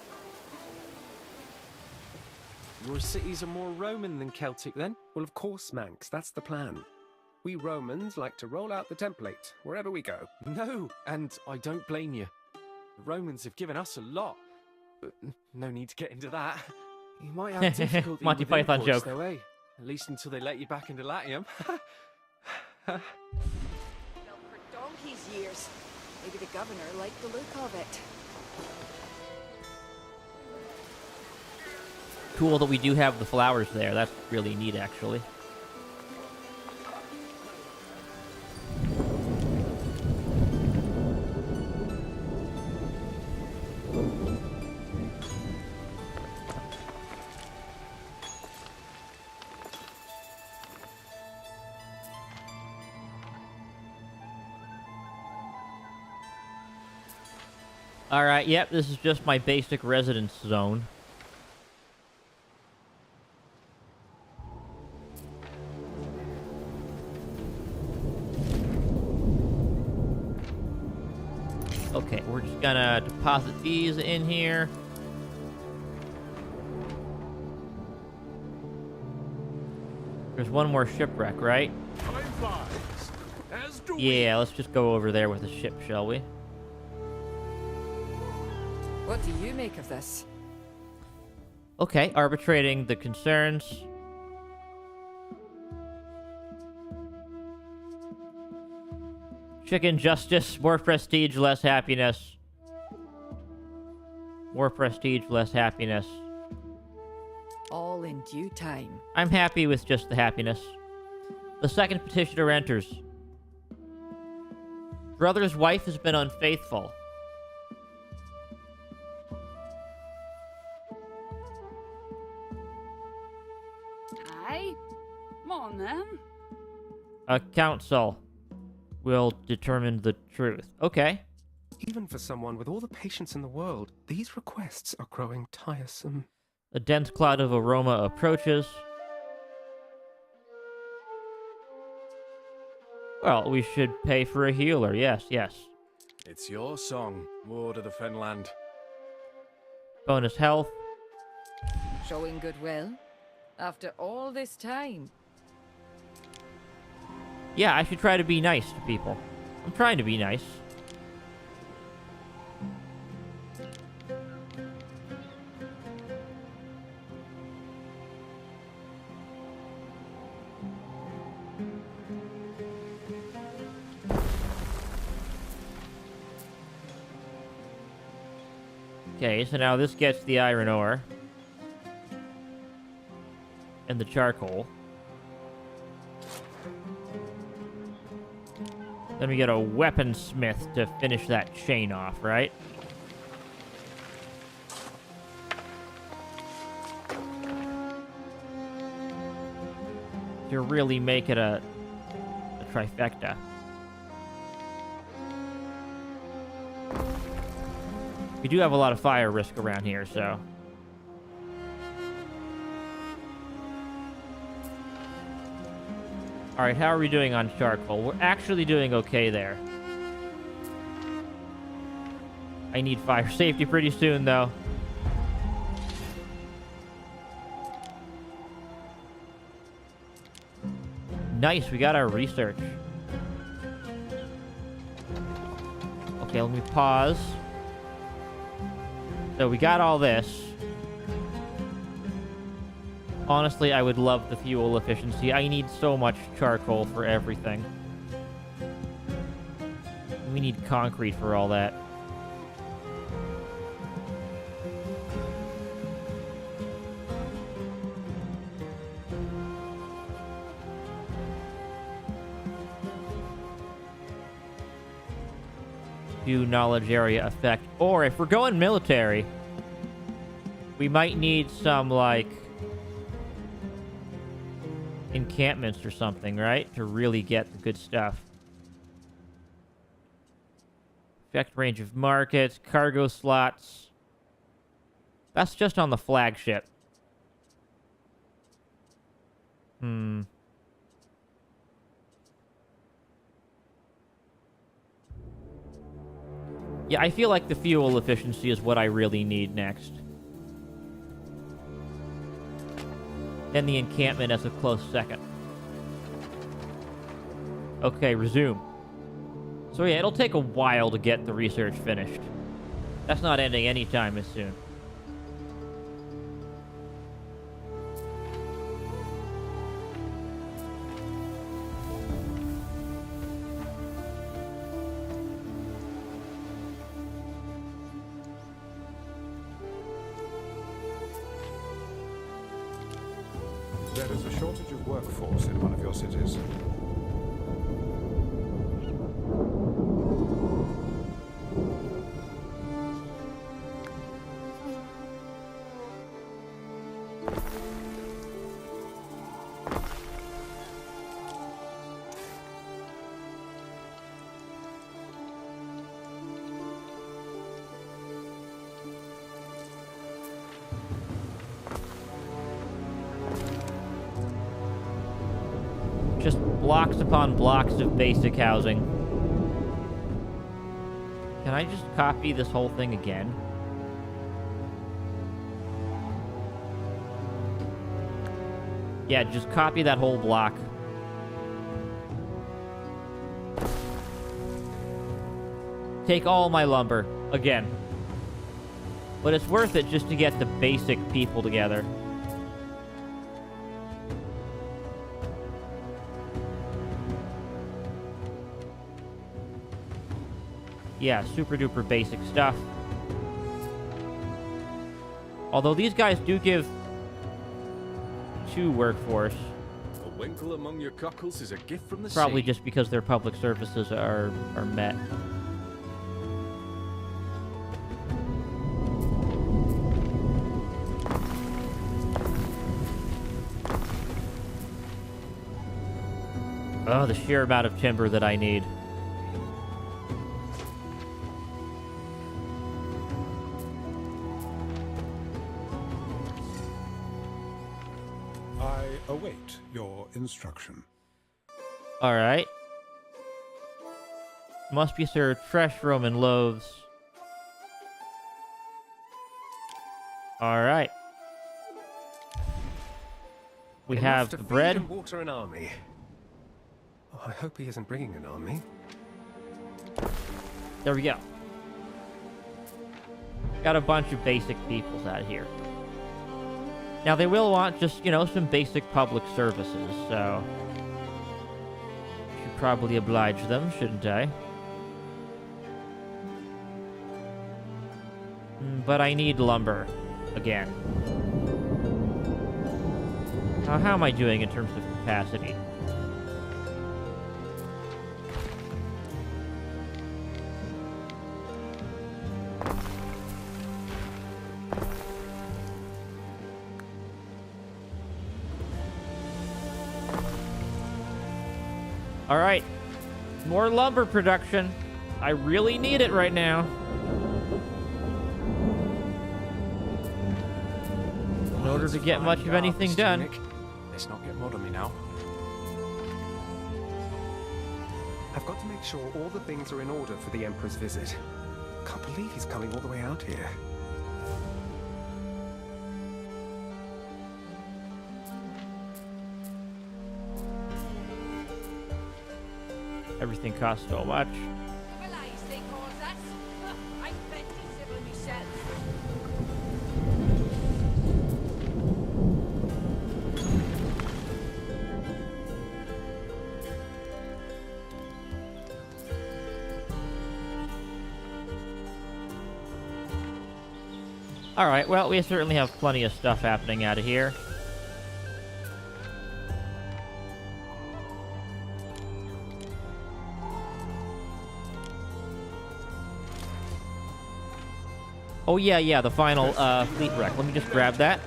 Your cities are more Roman than Celtic, then? Well, of course, Manx. That's the plan. We Romans like to roll out the template wherever we go. No, and I don't blame you. The Romans have given us a lot. But no need to get into that. You might have difficulty Monty with Python imports, joke. though, eh? At least until they let you back into Latium. Well, for donkey's years. Maybe the governor liked the look of it. Cool that we do have the flowers there. That's really neat, actually. Alright, yep, this is just my basic residence zone. Okay, we're just gonna deposit these in here. There's one more shipwreck, right? Time flies. As do Yeah, let's just go over there with the ship, shall we? What do you make of this? Okay, arbitrating the concerns. Chicken justice, more prestige, less happiness. More prestige, less happiness. All in due time. I'm happy with just the happiness. The second petitioner enters. Brother's wife has been unfaithful. Aye? Come on, then. A council will determine the truth. Okay. Even for someone with all the patience in the world, these requests are growing tiresome. A dense cloud of aroma approaches. Well, we should pay for a healer. Yes, yes. It's your song, Ward of the Fenland. Bonus health. Showing goodwill? After all this time? Yeah, I should try to be nice to people. I'm trying to be nice. Okay, so now this gets the iron ore. And the charcoal. Then we get a weaponsmith to finish that chain off, right? To really make it a trifecta. We do have a lot of fire risk around here, so... Alright, how are we doing on charcoal? We're actually doing okay there. I need fire safety pretty soon, though. Nice, we got our research. Okay, let me pause. So we got all this. Honestly, I would love the fuel efficiency. I need so much charcoal for everything. We need concrete for all that. Do knowledge area effect. Or if we're going military, we might need some, like, encampments or something, right? To really get the good stuff. Effect range of markets, cargo slots. That's just on the flagship. Yeah, I feel like the fuel efficiency is what I really need next. Then the encampment as a close second. Okay, resume. So yeah, it'll take a while to get the research finished. That's not ending anytime as soon. There is a shortage of workforce in one of your cities. Just blocks upon blocks of basic housing. Can I just copy this whole thing again? Yeah, just copy that whole block. Take all my lumber. Again. But it's worth it just to get the basic people together. Yeah, super duper basic stuff. Although these guys do give 2 workforce. A winkle among your cockles is a gift from the Probably sea. just because their public services are met. Oh, the sheer amount of timber that I need. I await your instruction. Alright. Must be served fresh Roman loaves. Alright. We Enough have to the feed bread. and water an army. Oh, I hope he isn't bringing an army. There we go. Got a bunch of basic peoples out here. Now, they will want just, you know, some basic public services, so... should probably oblige them, shouldn't I? But I need lumber. Again. Now, how am I doing in terms of capacity? Alright. More lumber production. I really need it right now. In order to get much of anything done. Let's not get mod on me now. I've got to make sure all the things are in order for the Emperor's visit. Can't believe he's coming all the way out here. Everything costs so much. Civilized, they call us. Alright, well, we certainly have plenty of stuff happening out of here. Oh, yeah, the final fleet wreck. Let me just grab that.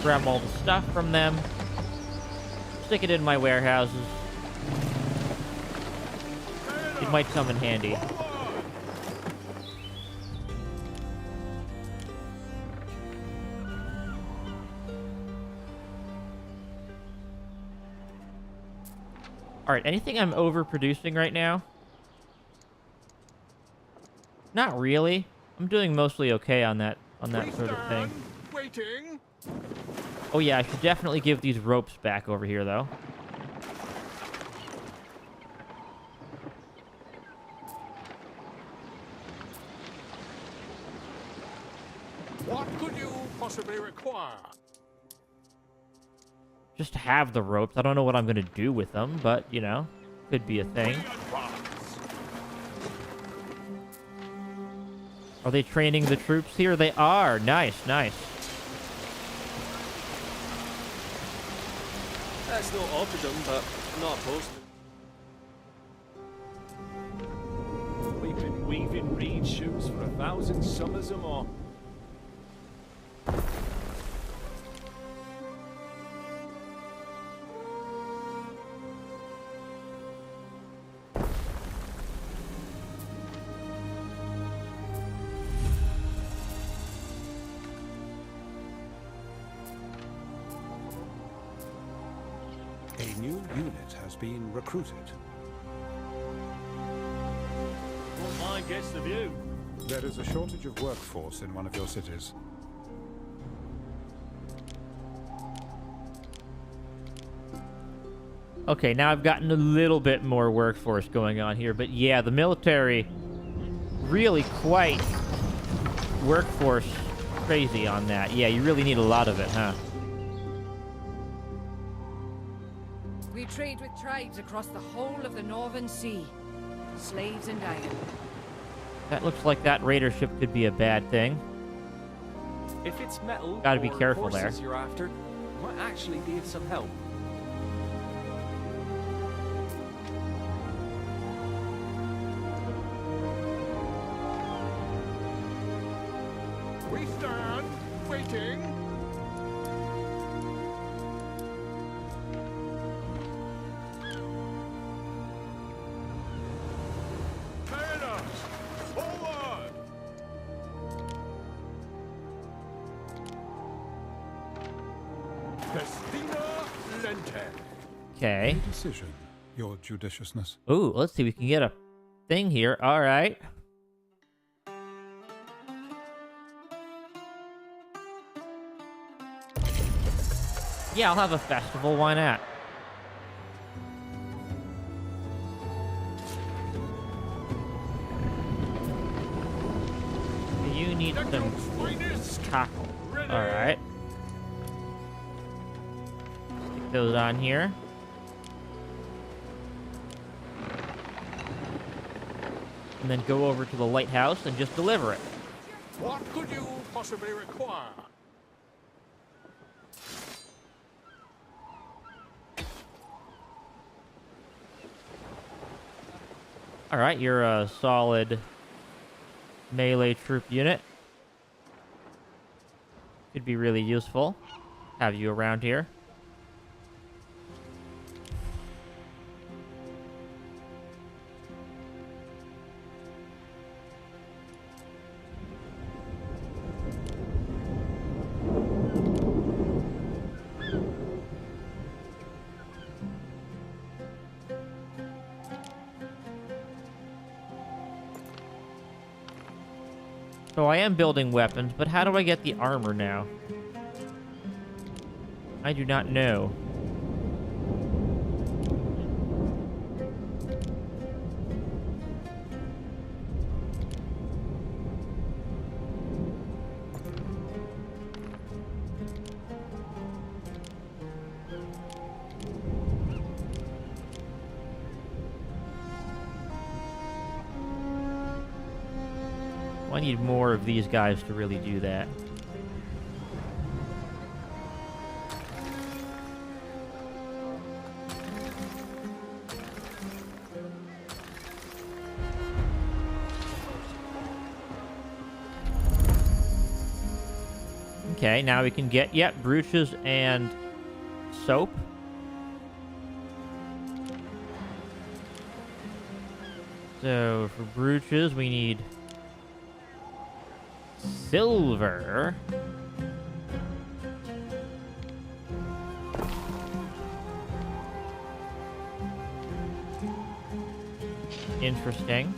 Grab all the stuff from them. Stick it in my warehouses. It might come in handy. Alright, anything I'm overproducing right now? Not really. I'm doing mostly okay on that sort of thing. Waiting. Oh yeah, I should definitely give these ropes back over here, though. What could you possibly require? Just to have the ropes. I don't know what I'm going to do with them, but, you know, could be a thing. Are they training the troops here? They are. Nice, nice. That's not Oppidum, but I'm not opposed to. We've been weaving reed shoes for 1,000 summers or more. A new unit has been recruited. Won't mind gets the view. There is a shortage of workforce in one of your cities. Okay, now I've gotten a little bit more workforce going on here, but yeah, the military really quite workforce crazy on that. Yeah, you really need a lot of it, huh? We trade with tribes across the whole of the Northern Sea. Slaves and iron. That looks like that raider ship could be a bad thing. If it's metal, Gotta be or careful horses there. you're after, might actually be of some help. We stand waiting. Forward! Festina Lente. Okay. A decision, your judiciousness. Ooh, let's see. We can get a thing here. All right. Yeah, I'll have a festival. Why not? You need some tackle. All right. Stick those on here. And then go over to the lighthouse and just deliver it. What could you possibly require? All right, you're a solid melee troop unit. Could be really useful. Have you around here. So I am building weapons, but how do I get the armor now? I do not know. I need more of these guys to really do that. Okay, now we can get, brooches and soap. So, for brooches, we need silver. Interesting.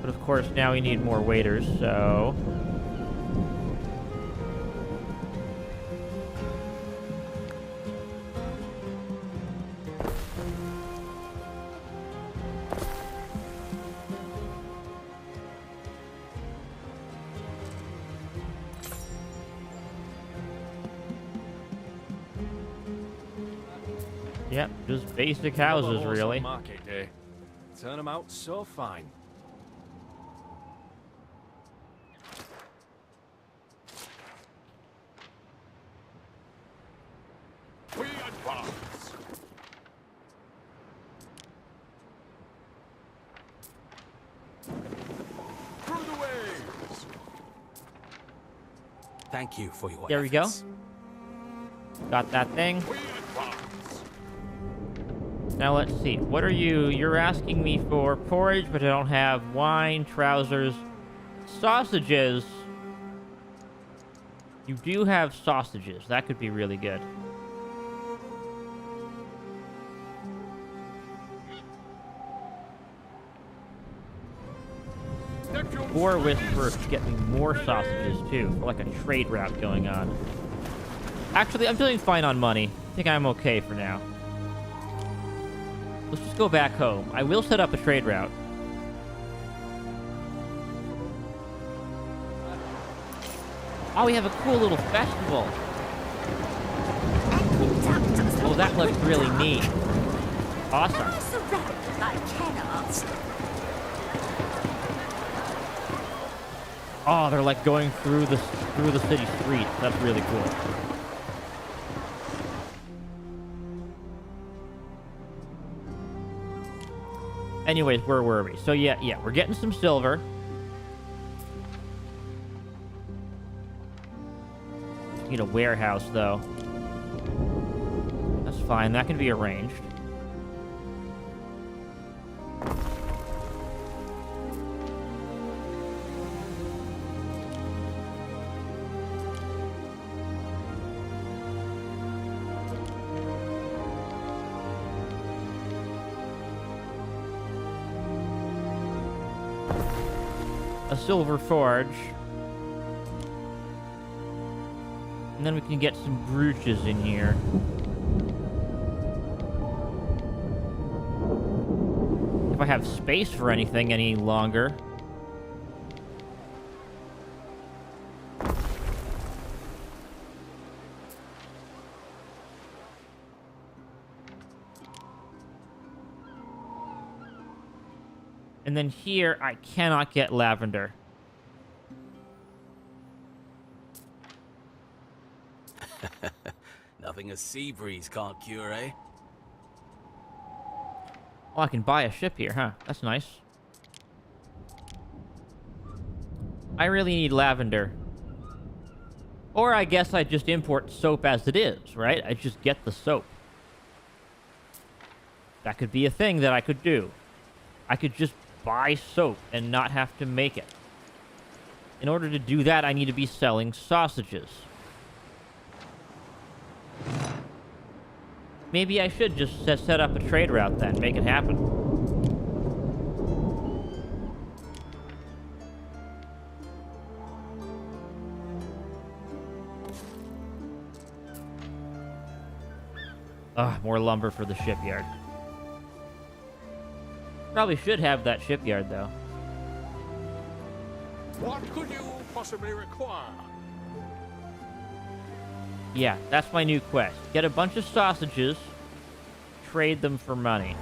But of course, now we need more waiters, so... Yep, just basic houses, really. Market day. Turn them out so fine. We advance. Through the waves. Thank you for your There we go. efforts. Got that thing. We advance. Now let's see. What are you? You're asking me for porridge, but I don't have wine, trousers, sausages. You do have sausages. That could be really good. Or Whisperer could get me more sausages too, for like a trade route going on. Actually, I'm doing fine on money. I think I'm okay for now. Let's just go back home. I will set up a trade route. Oh, we have a cool little festival. Oh, that looks really neat. Awesome. Oh, they're like going through the city streets. That's really cool. Anyways, where were we? So yeah, we're getting some silver. Need a warehouse though. That's fine. That can be arranged. A silver forge. And then we can get some brooches in here. If I have space for anything any longer. And then here, I cannot get lavender. Nothing a sea breeze can't cure, eh? Oh, I can buy a ship here, huh? That's nice. I really need lavender. Or I guess I just import soap as it is, right? I just get the soap. That could be a thing that I could do. I could just buy soap and not have to make it. In order to do that, I need to be selling sausages. Maybe I should just set up a trade route then, make it happen. Ugh, more lumber for the shipyard. Probably should have that shipyard, though. What could you possibly require? Yeah, that's my new quest. Get a bunch of sausages, trade them for money.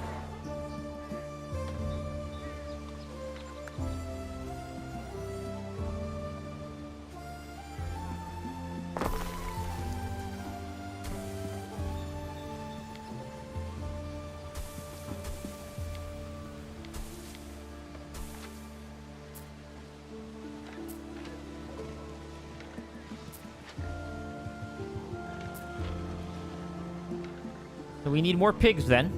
So we need more pigs then.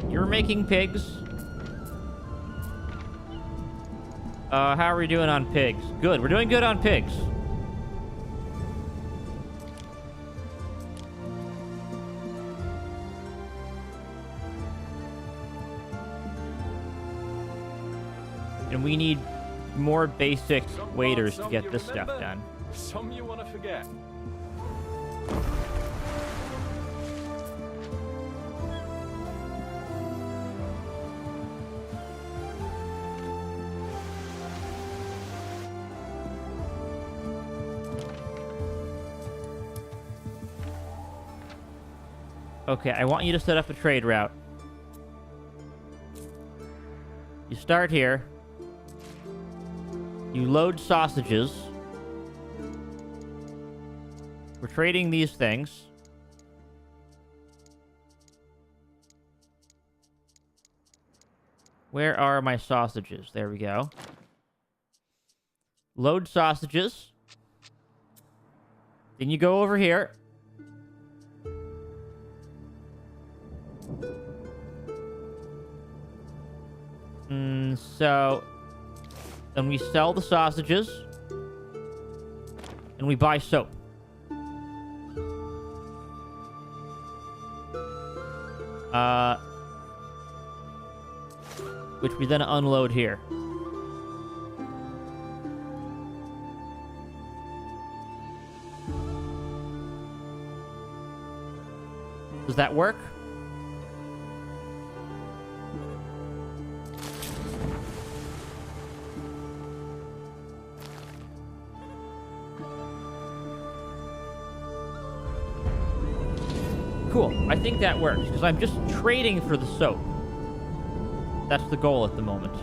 You're making pigs. How are we doing on pigs? Good. We're doing good on pigs. And we need more basic waiters to get this stuff done. Some you want to forget. Okay, I want you to set up a trade route. You start here. You load sausages. We're trading these things. Where are my sausages? There we go. Load sausages. Then you go over here. So, then we sell the sausages, and we buy soap. Which we then unload here. Does that work? Cool. I think that works, because I'm just trading for the soap. That's the goal at the moment.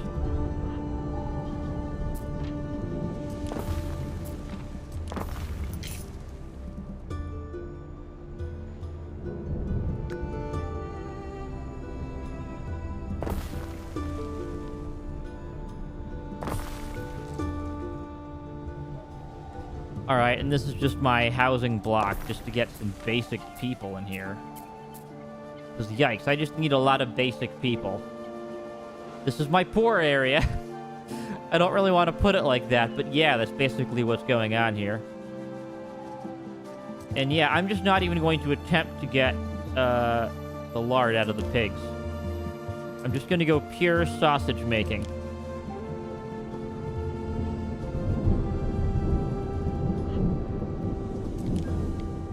Alright, and this is just my housing block, just to get some basic people in here. Because, yikes, I just need a lot of basic people. This is my poor area. I don't really want to put it like that, but yeah, that's basically what's going on here. And yeah, I'm just not even going to attempt to get the lard out of the pigs. I'm just going to go pure sausage making.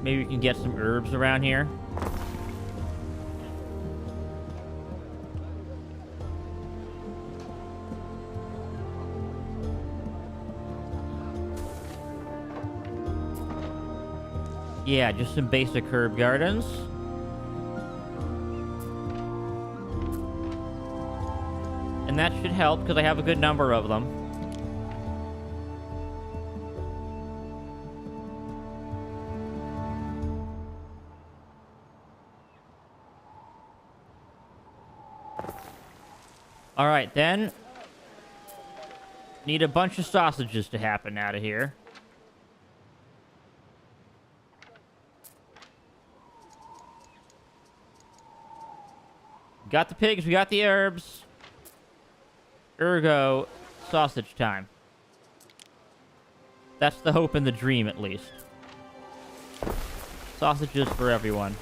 Maybe we can get some herbs around here. Yeah, just some basic herb gardens. And that should help, because I have a good number of them. Alright, then. Need a bunch of sausages to happen out of here. Got the pigs, we got the herbs. Ergo, sausage time. That's the hope and the dream, at least. Sausages for everyone.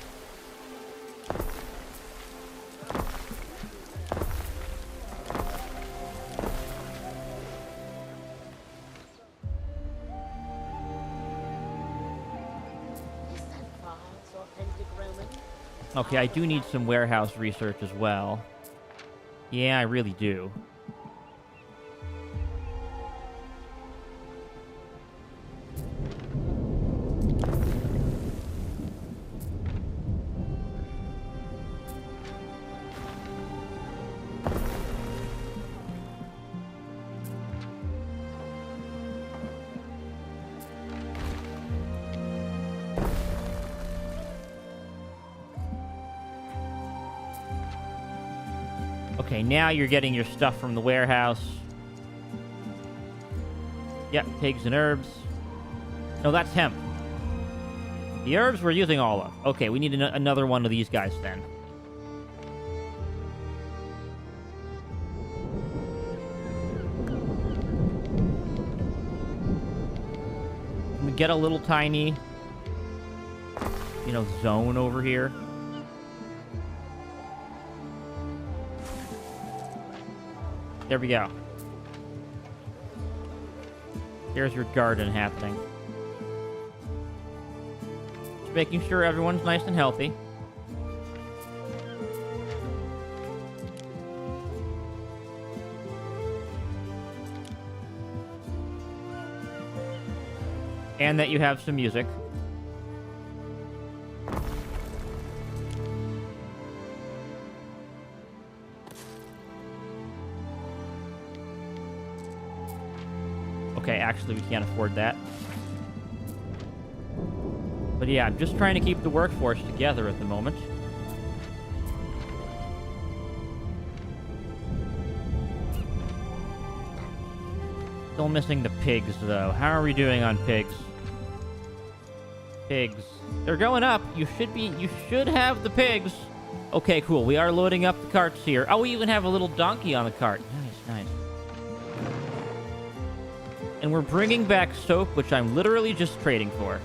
Okay, I do need some warehouse research as well. Yeah, I really do. Okay, now you're getting your stuff from the warehouse. Yep, pigs and herbs. No, that's hemp. The herbs we're using all of. Okay, we need another one of these guys then. Can we get a little tiny, zone over here? There we go. Here's your garden happening. Just making sure everyone's nice and healthy. And that you have some music. Okay, actually, we can't afford that. But yeah, I'm just trying to keep the workforce together at the moment. Still missing the pigs, though. How are we doing on pigs? Pigs. They're going up. You should have the pigs. Okay, cool. We are loading up the carts here. Oh, we even have a little donkey on the cart. Nice, nice. And we're bringing back soap, which I'm literally just trading for.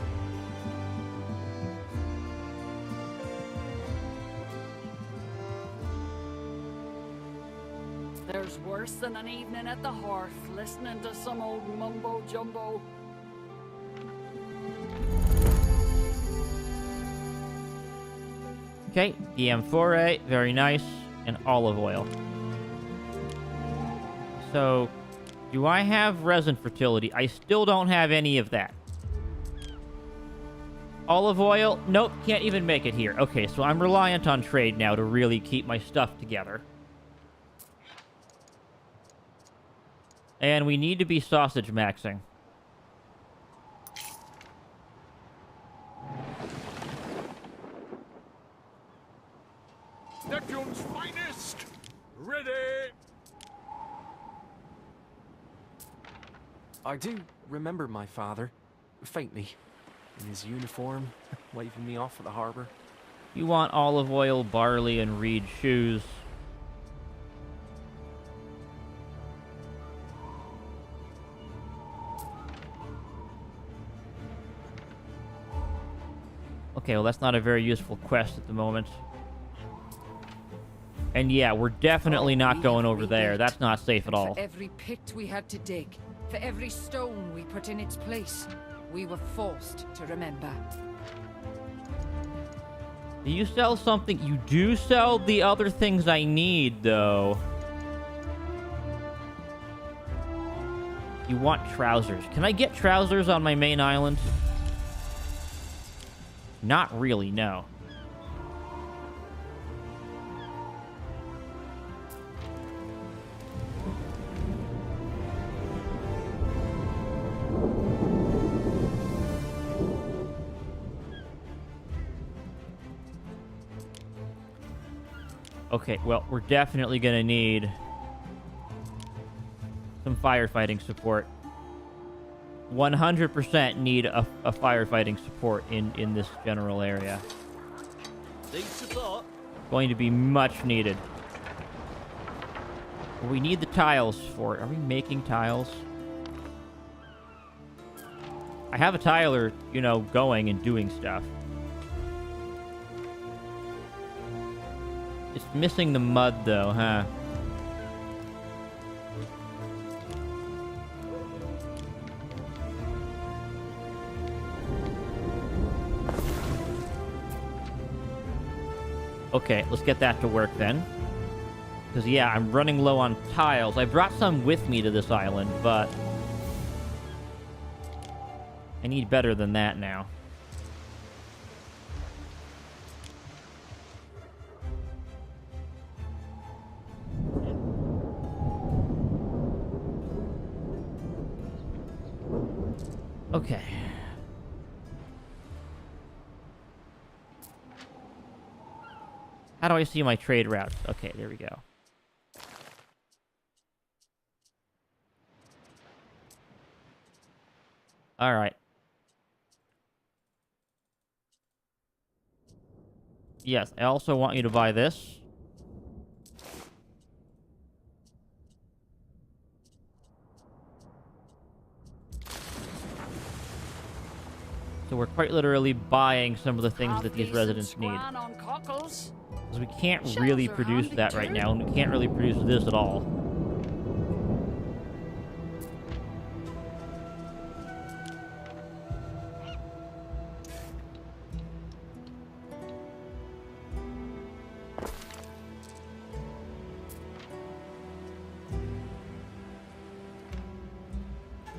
There's worse than an evening at the hearth, listening to some old mumbo-jumbo. Okay, the amphora, very nice, and olive oil. So, do I have resin fertility? I still don't have any of that. Olive oil? Nope, can't even make it here. Okay, so I'm reliant on trade now to really keep my stuff together. And we need to be sausage maxing. Neptune's finest! Ready! I do remember my father, faintly, in his uniform, waving me off at the harbor. You want olive oil, barley, and reed shoes. Okay, well, that's not a very useful quest at the moment. And yeah, we're definitely not going over there. That's not safe at all. For every pit we had to dig, for every stone we put in its place, we were forced to remember. Do you sell something? You do sell the other things I need, though. You want trousers. Can I get trousers on my main island? Not really, no. Okay, well, we're definitely gonna need some firefighting support. 100% need a firefighting support in this general area. Going to be much needed. We need the tiles for it. Are we making tiles? I have a tiler, going and doing stuff. It's missing the mud, though, huh? Okay, let's get that to work then. Because, yeah, I'm running low on tiles. I brought some with me to this island, but I need better than that now. Okay. How do I see my trade routes? Okay, there we go. Alright. Yes, I also want you to buy this. So we're quite literally buying some of the things that these residents need. On cockles. Because we can't really produce that right now, and we can't really produce this at all.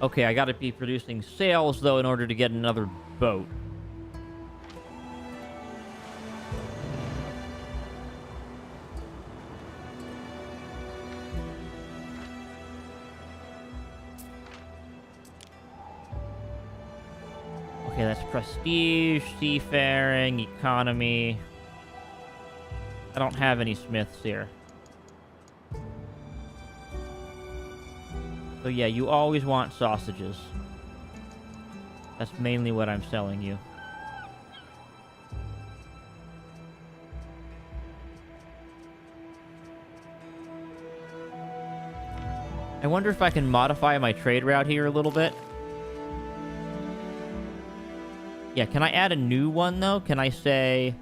Okay, I gotta be producing sails, though, in order to get another boat. Okay, that's prestige, seafaring, economy. I don't have any smiths here. So yeah, you always want sausages. That's mainly what I'm selling you. I wonder if I can modify my trade route here a little bit. Yeah, can I add a new one, though? Can I say...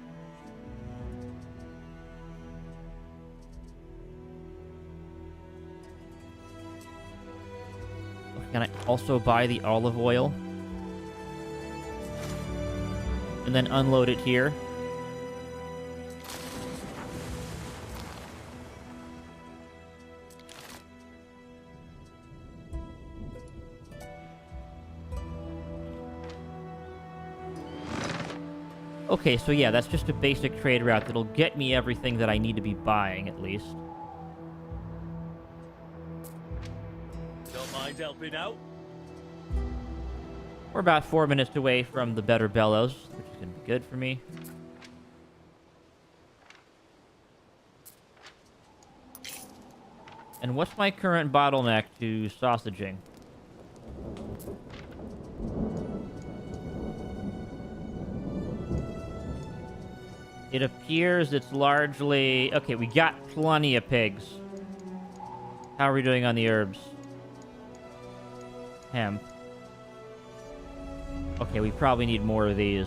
Can I also buy the olive oil? And then unload it here? Okay, so yeah, that's just a basic trade route that'll get me everything that I need to be buying, at least. Don't mind helping out. We're about 4 minutes away from the better bellows, which is going to be good for me. And what's my current bottleneck to sausaging? It appears it's largely... Okay, we got plenty of pigs. How are we doing on the herbs? Hemp. Okay, we probably need more of these.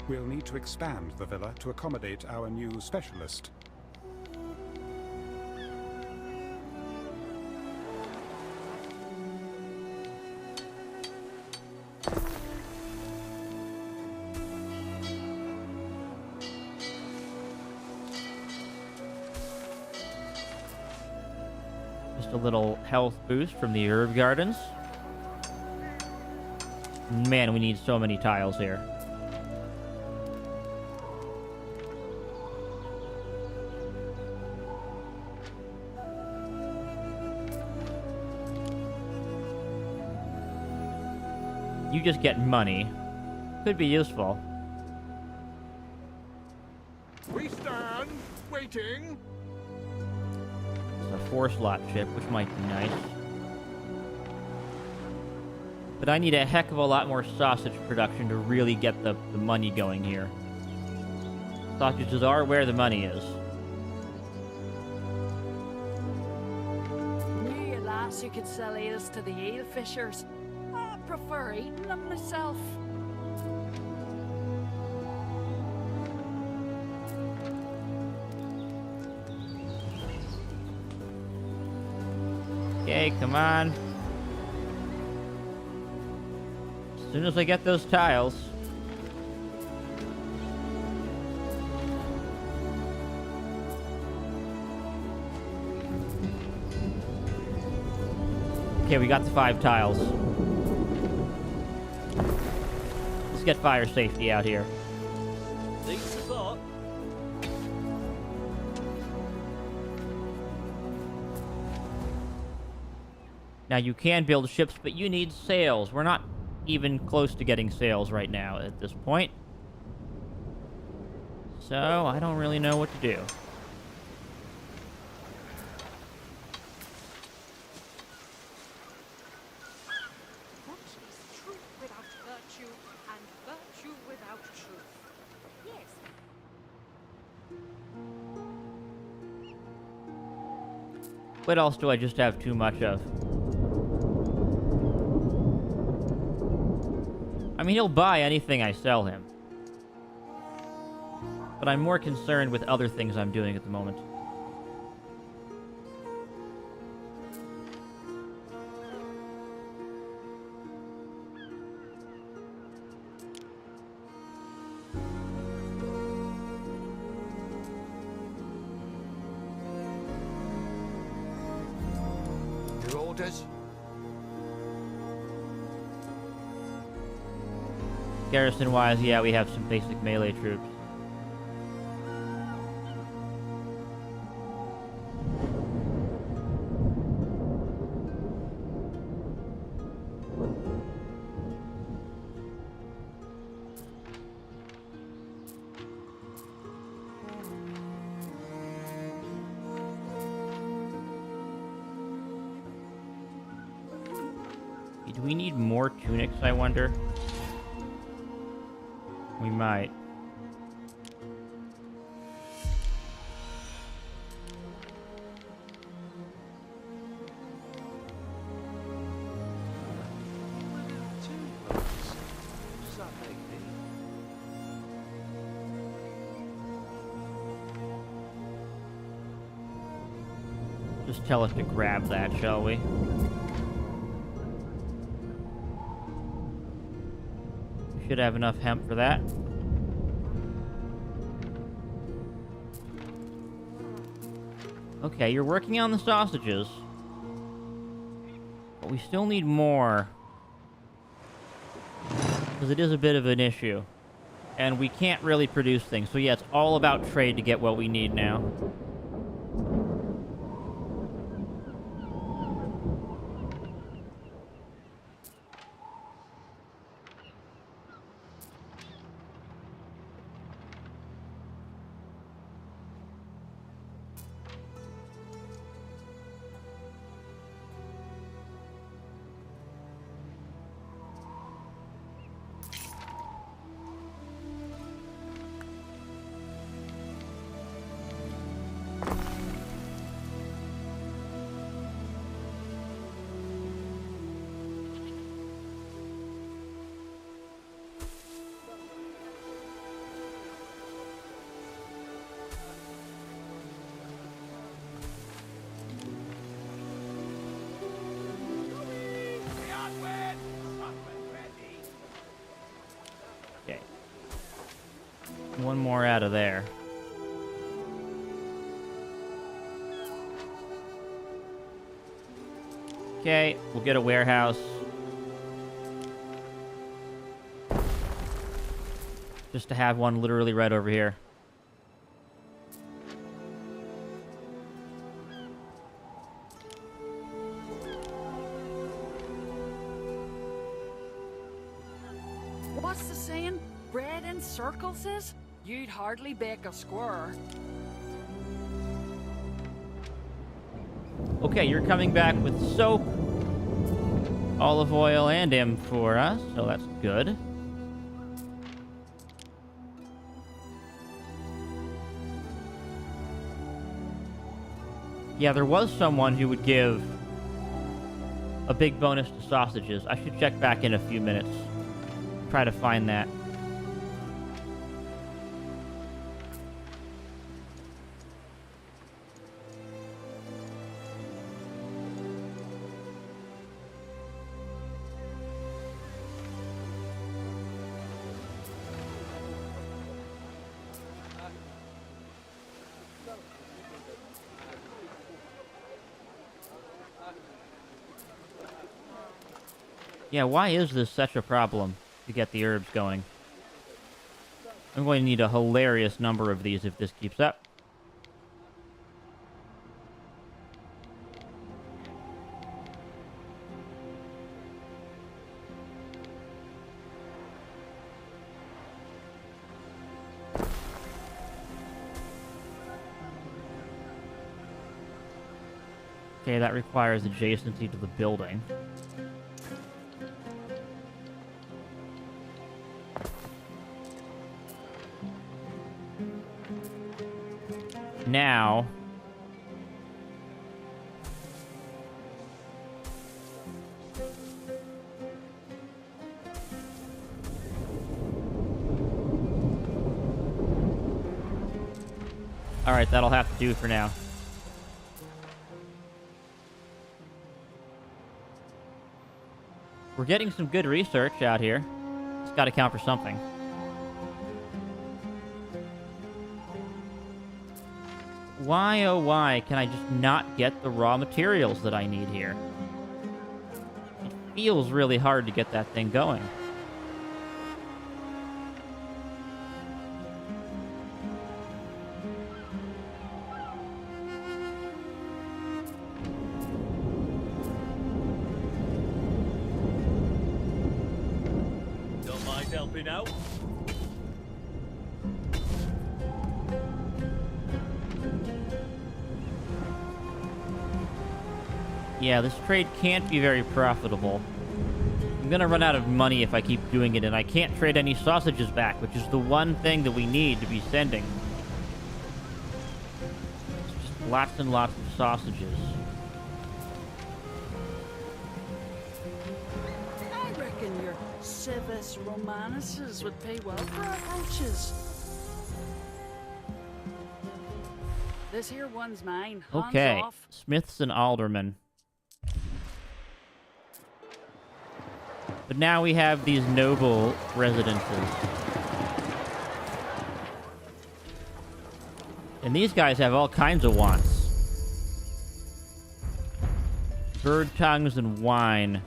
We'll need to expand the villa to accommodate our new specialist. Just a little health boost from the herb gardens. Man, we need so many tiles here. You just get money. Could be useful. We stand waiting. It's a 4-slot ship, which might be nice. But I need a heck of a lot more sausage production to really get the money going here. Sausages are where the money is. Me, lass, you could sell eels to the eel fishers. I prefer eating them myself. Okay, come on. As soon as I get those tiles. Okay, we got the 5 tiles. Let's get fire safety out here. Thanks a thought. Now, you can build ships, but you need sails. We're not even close to getting sails right now at this point. So, I don't really know what to do. What else do I just have too much of? I mean, he'll buy anything I sell him. But I'm more concerned with other things I'm doing at the moment. Your orders? Garrison-wise, yeah, we have some basic melee troops. Do we need more tunics, I wonder? We might. Just tell us to grab that, shall we? We should have enough hemp for that. Okay, you're working on the sausages. But we still need more. Because it is a bit of an issue. And we can't really produce things. So yeah, it's all about trade to get what we need now. Okay. One more out of there. Okay, we'll get a warehouse. Just to have one literally right over here. What's the saying? Bread in circles is? You'd hardly bake a square. Okay, you're coming back with soap, olive oil, and amphora, so that's good. Yeah, there was someone who would give a big bonus to sausages. I should check back in a few minutes. Try to find that. Yeah, why is this such a problem to get the herbs going? I'm going to need a hilarious number of these if this keeps up. Okay, that requires adjacency to the building. Now, Alright, that'll have to do for now. We're getting some good research out here. It's got to count for something. Why, oh why, can I just not get the raw materials that I need here? It feels really hard to get that thing going. Don't mind helping out? Yeah, this trade can't be very profitable. I'm gonna run out of money if I keep doing it, and I can't trade any sausages back, which is the one thing that we need to be sending. It's just lots and lots of sausages. I reckon your civis romanuses would pay well for our brooches. This here one's mine. Hands Okay, off. Smiths and Aldermen. But now we have these noble residences. And these guys have all kinds of wants. Bird tongues and wine.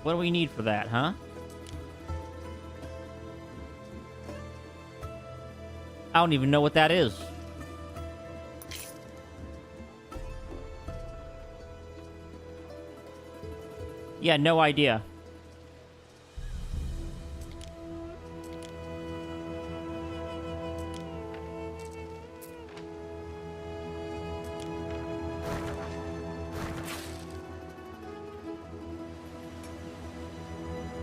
What do we need for that, huh? I don't even know what that is. Yeah, no idea.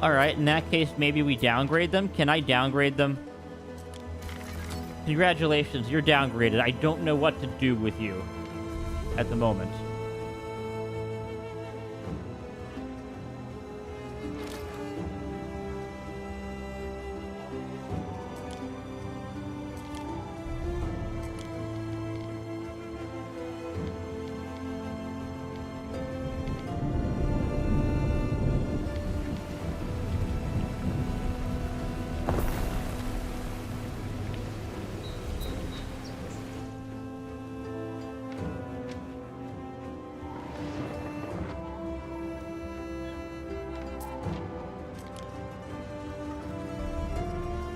Alright, in that case, maybe we downgrade them? Can I downgrade them? Congratulations, you're downgraded. I don't know what to do with you at the moment.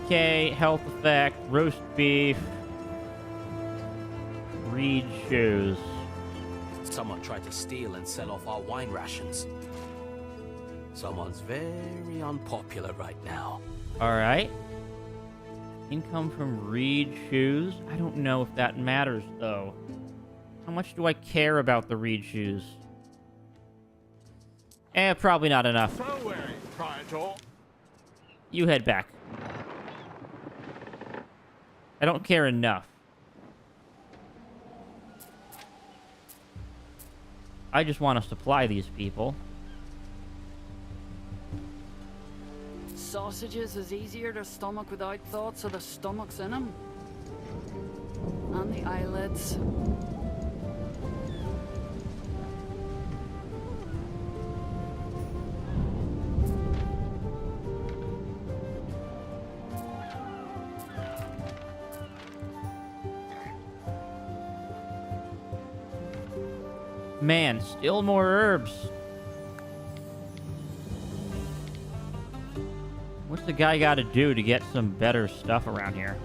Okay, health effect, roast beef, reed shoes. Someone tried to steal and sell off our wine rations. Someone's very unpopular right now. Alright. Income from reed shoes? I don't know if that matters, though. How much do I care about the reed shoes? Probably not enough. So, Praetor. You head back. I don't care enough. I just want to supply these people. Sausages is easier to stomach without thoughts of the stomachs in them. And the eyelids. Man, still more herbs. What's the guy got to do to get some better stuff around here?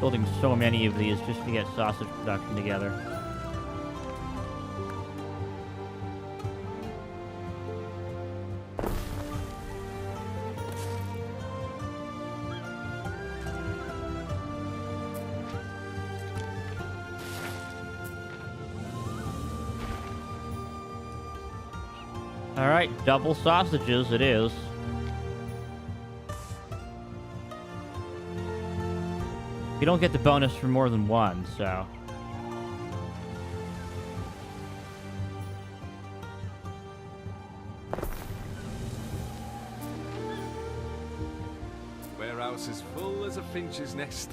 Building so many of these just to get sausage production together. Alright, double sausages it is. You don't get the bonus for more than one, so... Warehouse is full as a finch's nest.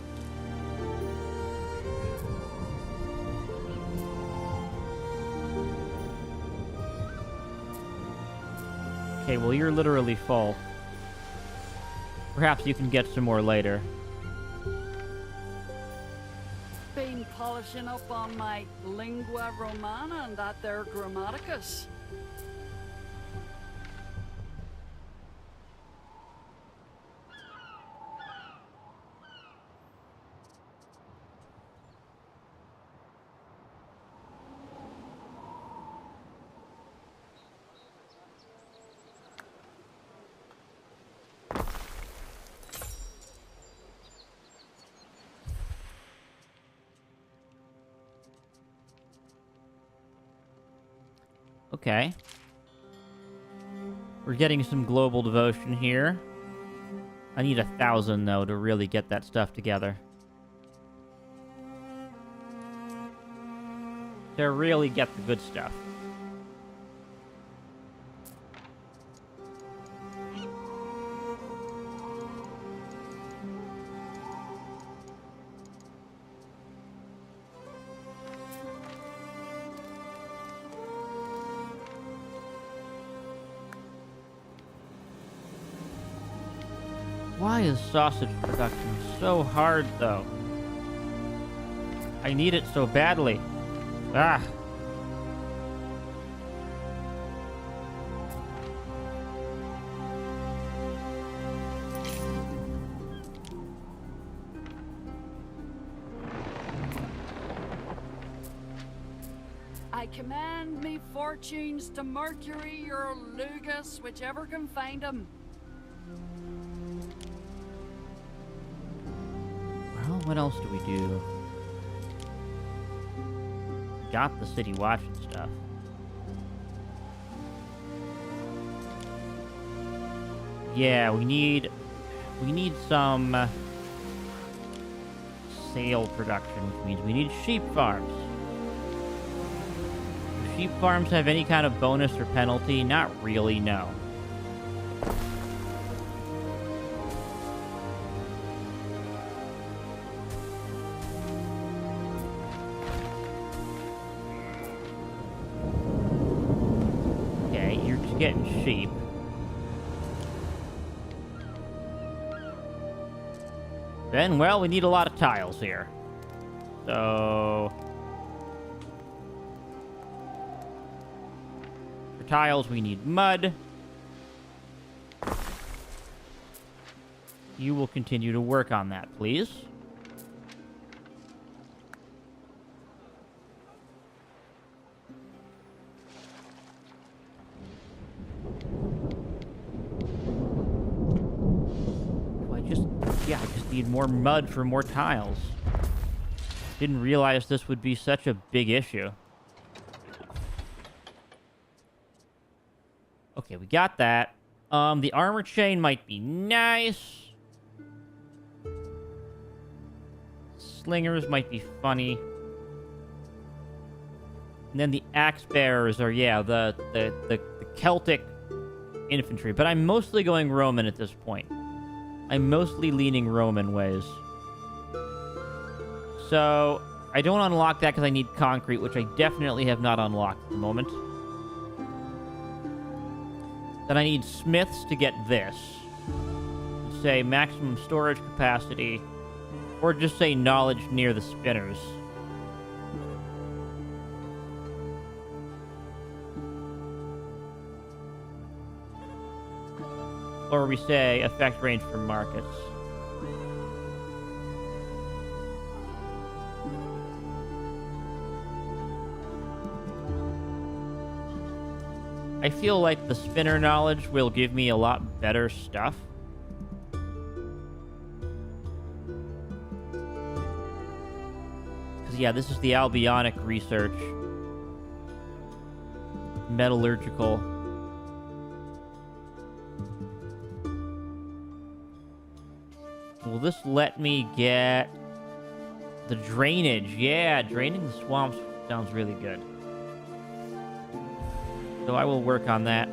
Okay, well, you're literally full. Perhaps you can get some more later. Been polishing up on my lingua romana and that there grammaticus. Okay. We're getting some global devotion here. I need 1,000, though, to really get that stuff together. To really get the good stuff. Why is sausage production so hard, though? I need it so badly. Ah! I command me fortunes to Mercury or Lugus, whichever can find him. Well, what else do we do? Got the city watch and stuff. Yeah, we need some sail production, which means we need sheep farms. Do sheep farms have any kind of bonus or penalty? Not really, no. Getting sheep. Then, well, we need a lot of tiles here. So... for tiles, we need mud. You will continue to work on that, please. Yeah, I just need more mud for more tiles. Didn't realize this would be such a big issue. Okay, we got that. The armor chain might be nice. Slingers might be funny. And then the axe bearers are, yeah, the Celtic infantry. But I'm mostly going Roman at this point. I'm mostly leaning Roman ways. So, I don't unlock that because I need concrete, which I definitely have not unlocked at the moment. Then I need smiths to get this. Say maximum storage capacity, or just say knowledge near the spinners. Or we say effect range for markets. I feel like the spinner knowledge will give me a lot better stuff. Because, yeah, this is the Albionic research. Metallurgical. Will this let me get the drainage? Yeah, draining the swamps sounds really good. So I will work on that.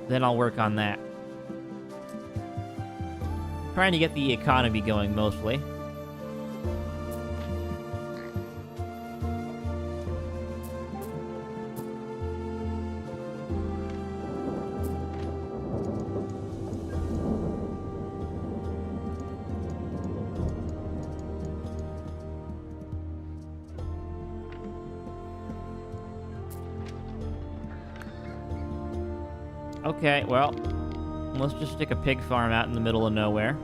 Then I'll work on that. Trying to get the economy going mostly. Okay, well, let's just stick a pig farm out in the middle of nowhere.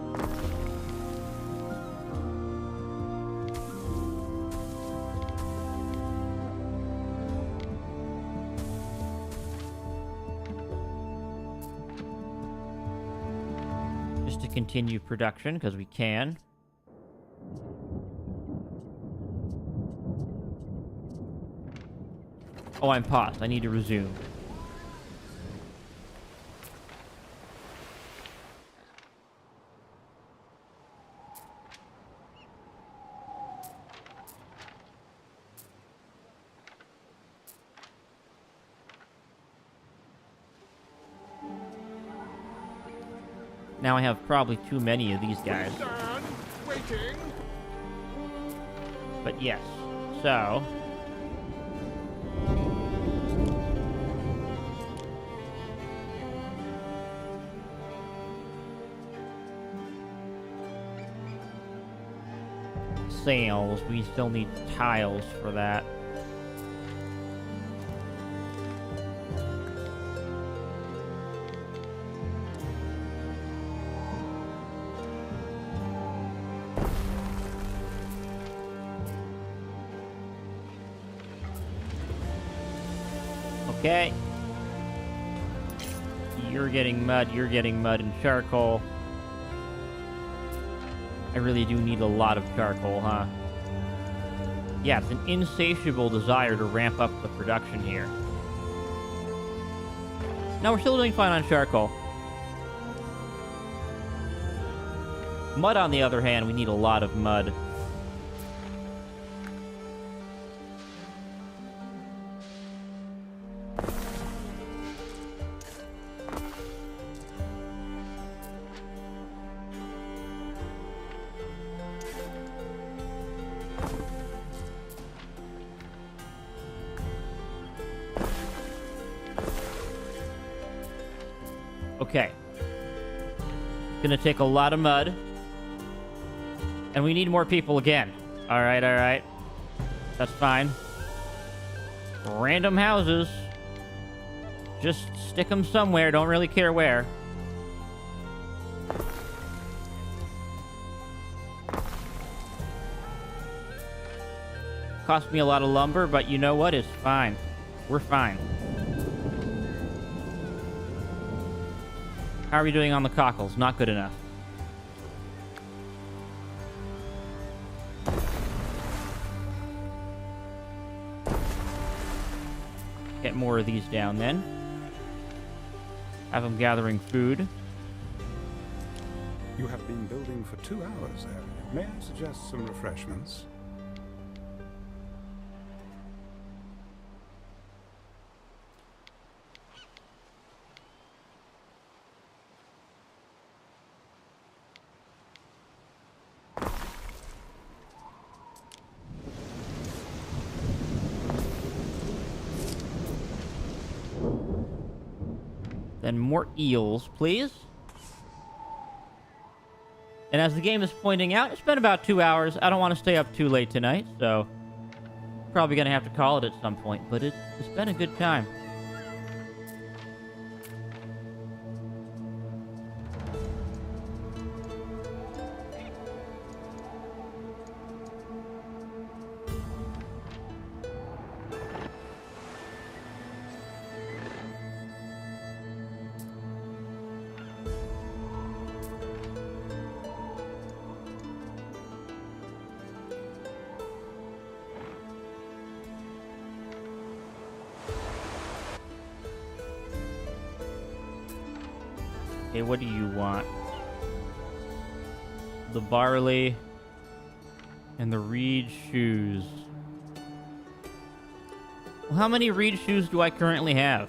Just to continue production, because we can. Oh, I'm paused. I need to resume. Now I have probably too many of these guys. Waiting. But yes, so... Sails, we still need tiles for that. Okay. You're getting mud and charcoal. I really do need a lot of charcoal, huh? Yeah, it's an insatiable desire to ramp up the production here. No, we're still doing fine on charcoal. Mud, on the other hand, we need a lot of mud. Okay. Gonna take a lot of mud. And we need more people again. Alright, alright. That's fine. Random houses. Just stick them somewhere. Don't really care where. Cost me a lot of lumber, but you know what? It's fine. We're fine. How are we doing on the cockles? Not good enough. Get more of these down then. Have them gathering food. You have been building for 2 hours there. May I suggest some refreshments? Then more eels, please. And as the game is pointing out, it's been about 2 hours. I don't want to stay up too late tonight, so probably going to have to call it at some point, but it's been a good time. Okay, what do you want? The barley and the reed shoes. Well, how many reed shoes do I currently have?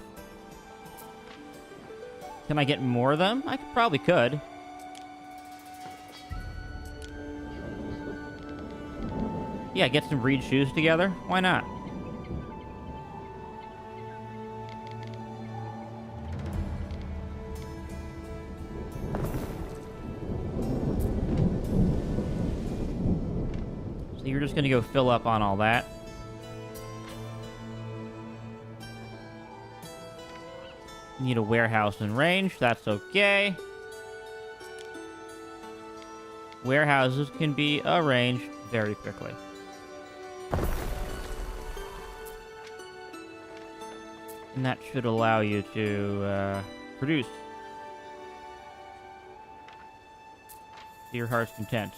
Can I get more of them? I probably could. Yeah, get some reed shoes together. Why not? So you're just gonna go fill up on all that. Need a warehouse in range. That's okay. Warehouses can be arranged very quickly. And that should allow you to produce to your heart's content.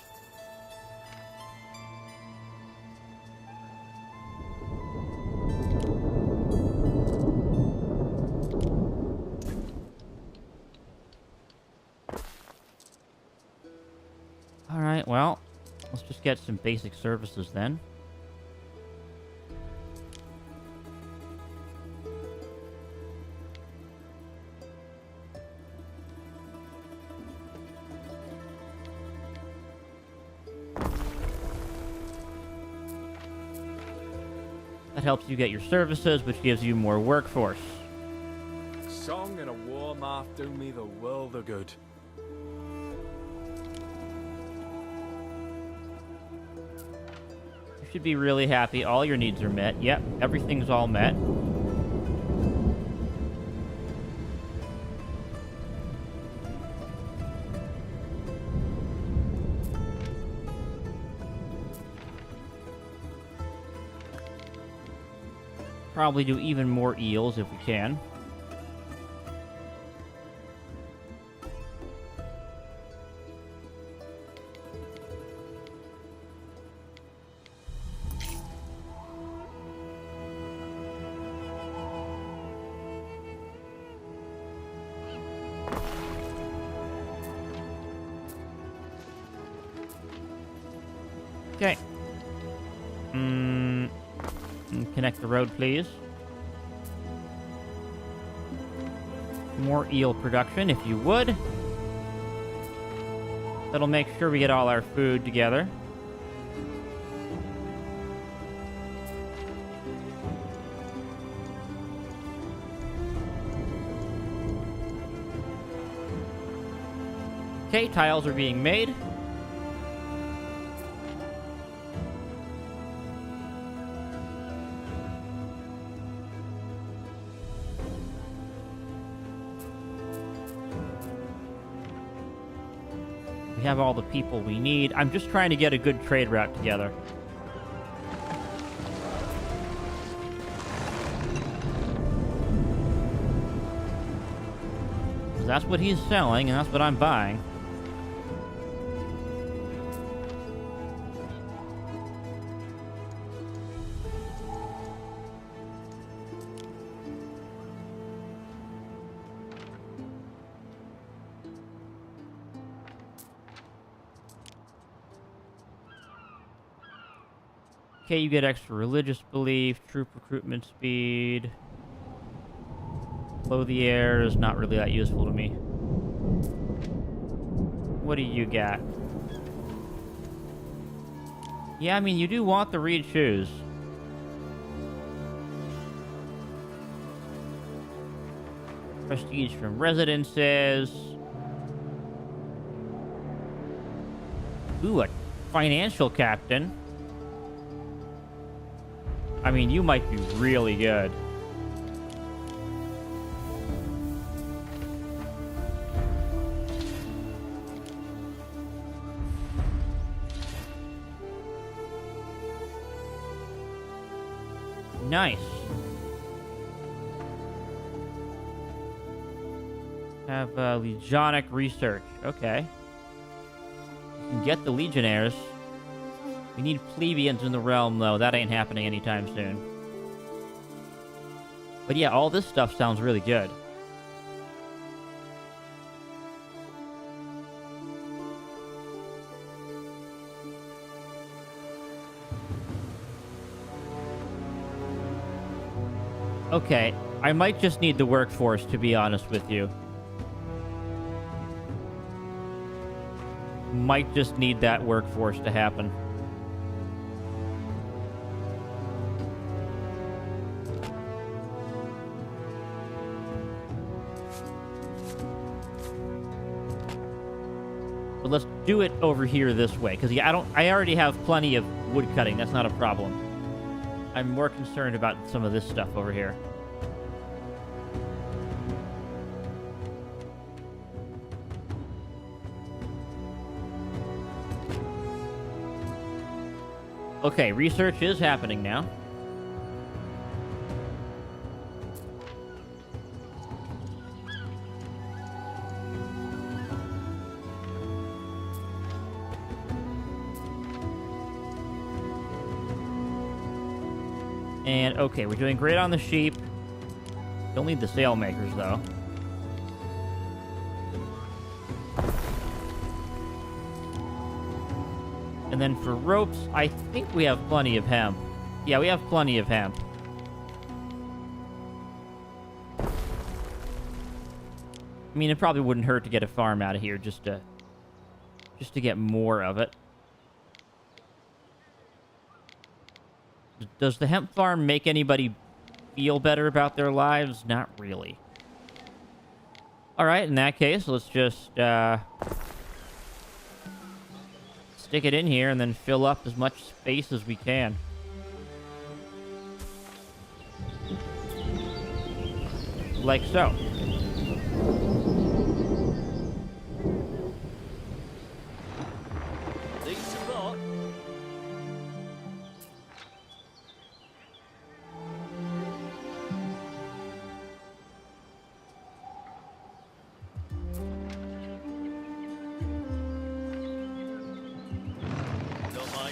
Alright, well, let's just get some basic services then. That helps you get your services, which gives you more workforce. Song and a war marth do me the world of good. You should be really happy. All your needs are met. Yep, everything's all met. Probably do even more eels if we can. Okay. Connect the road, please. More eel production, if you would. That'll make sure we get all our food together. Okay, tiles are being made. We have all the people we need. I'm just trying to get a good trade route together. That's what he's selling, and that's what I'm buying. Okay, you get extra religious belief, troop recruitment speed. Blow the air is not really that useful to me. What do you got? Yeah, I mean, you do want the reed shoes. Prestige from residences. Ooh, a financial captain. I mean, you might be really good. Nice. Have Legionic research. Okay. You can get the Legionnaires. We need plebeians in the realm, though. That ain't happening anytime soon. But yeah, all this stuff sounds really good. Okay, I might just need the workforce, to be honest with you. Might just need that workforce to happen. But let's do it over here this way, because yeah, I already have plenty of wood cutting. That's not a problem. I'm more concerned about some of this stuff over here. Okay, research is happening now. And, okay, we're doing great on the sheep. Don't need the sail makers, though. And then for ropes, I think we have plenty of hemp. Yeah, we have plenty of hemp. I mean, it probably wouldn't hurt to get a farm out of here just to get more of it. Does the hemp farm make anybody feel better about their lives? Not really. All right, in that case, let's just stick it in here and then fill up as much space as we can. Like so.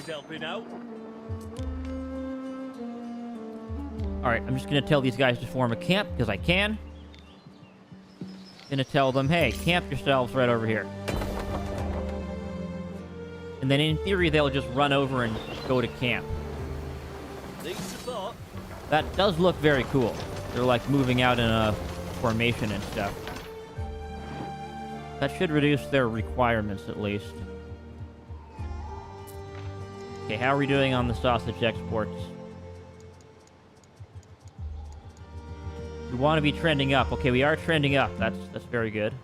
Helping out. Alright, I'm just gonna tell these guys to form a camp, because I can. Gonna tell them, hey, camp yourselves right over here. And then in theory, they'll just run over and go to camp. That does look very cool. They're like moving out in a formation and stuff. That should reduce their requirements at least. Okay, how are we doing on the sausage exports? We want to be trending up. Okay, we are trending up. That's very good.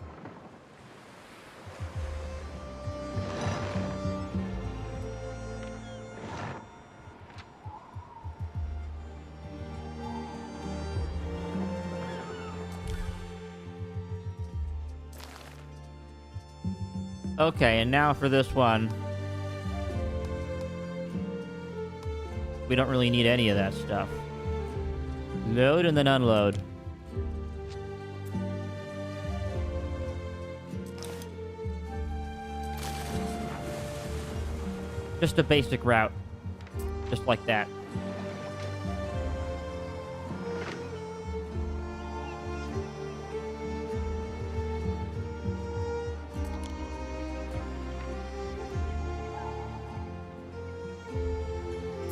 Okay, and now for this one. We don't really need any of that stuff. Load and then unload. Just a basic route. Just like that.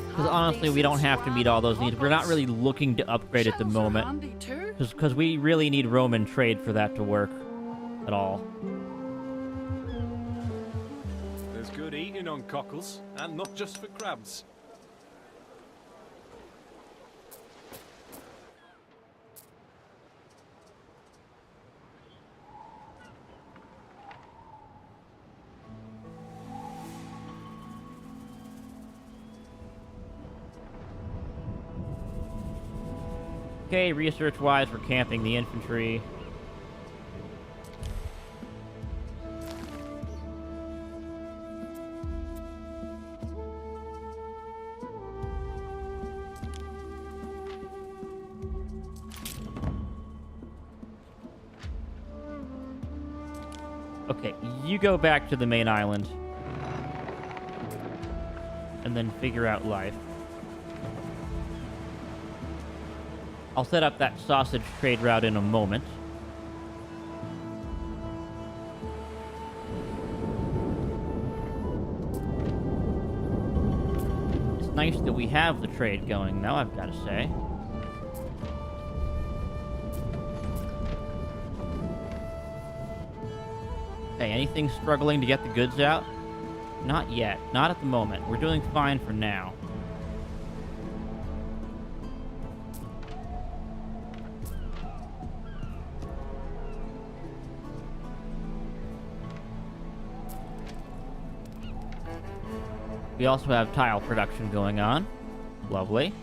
Because honestly, we don't have to meet all those needs. We're not really looking to upgrade at the moment. Because we really need Roman trade for that to work at all. There's good eating on cockles, and not just for crabs. Okay, research-wise, we're camping the infantry. Okay, you go back to the main island. And then figure out life. I'll set up that sausage trade route in a moment. It's nice that we have the trade going, though, I've got to say. Okay, anything struggling to get the goods out? Not yet. Not at the moment. We're doing fine for now. We also have tile production going on. Lovely.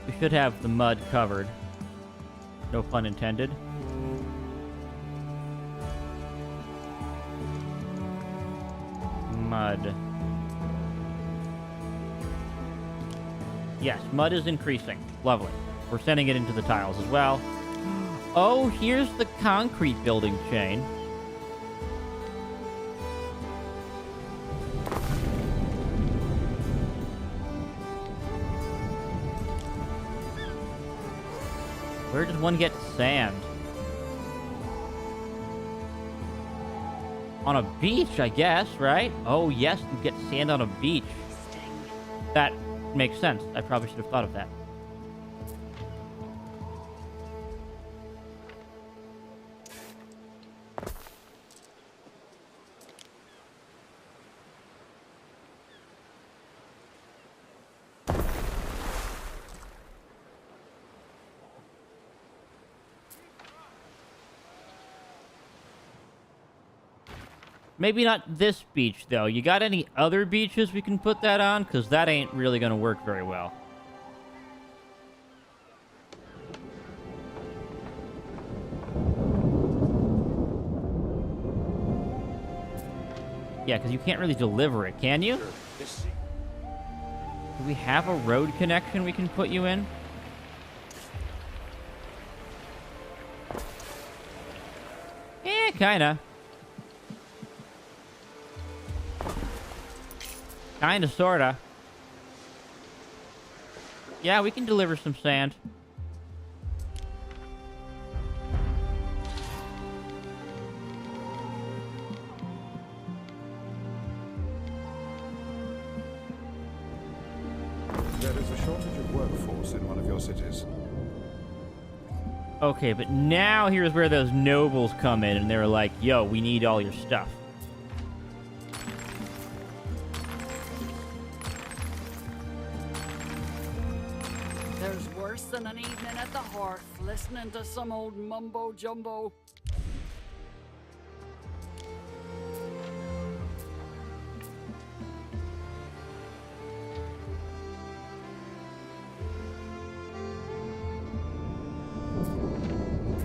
We should have the mud covered. No pun intended. Mud. Yes, mud is increasing. Lovely. We're sending it into the tiles as well. Oh, here's the concrete building chain. Where does one get sand? On a beach, I guess, right? Oh, yes, you get sand on a beach. That makes sense. I probably should have thought of that. Maybe not this beach, though. You got any other beaches we can put that on? Because that ain't really going to work very well. Yeah, because you can't really deliver it, can you? Do we have a road connection we can put you in? Eh, kinda. Kinda, sorta. Yeah, we can deliver some sand. There is a shortage of workforce in one of your cities. Okay, but now here's where those nobles come in, and they're like, yo, we need all your stuff. There's worse than an evening at the hearth, listening to some old mumbo-jumbo.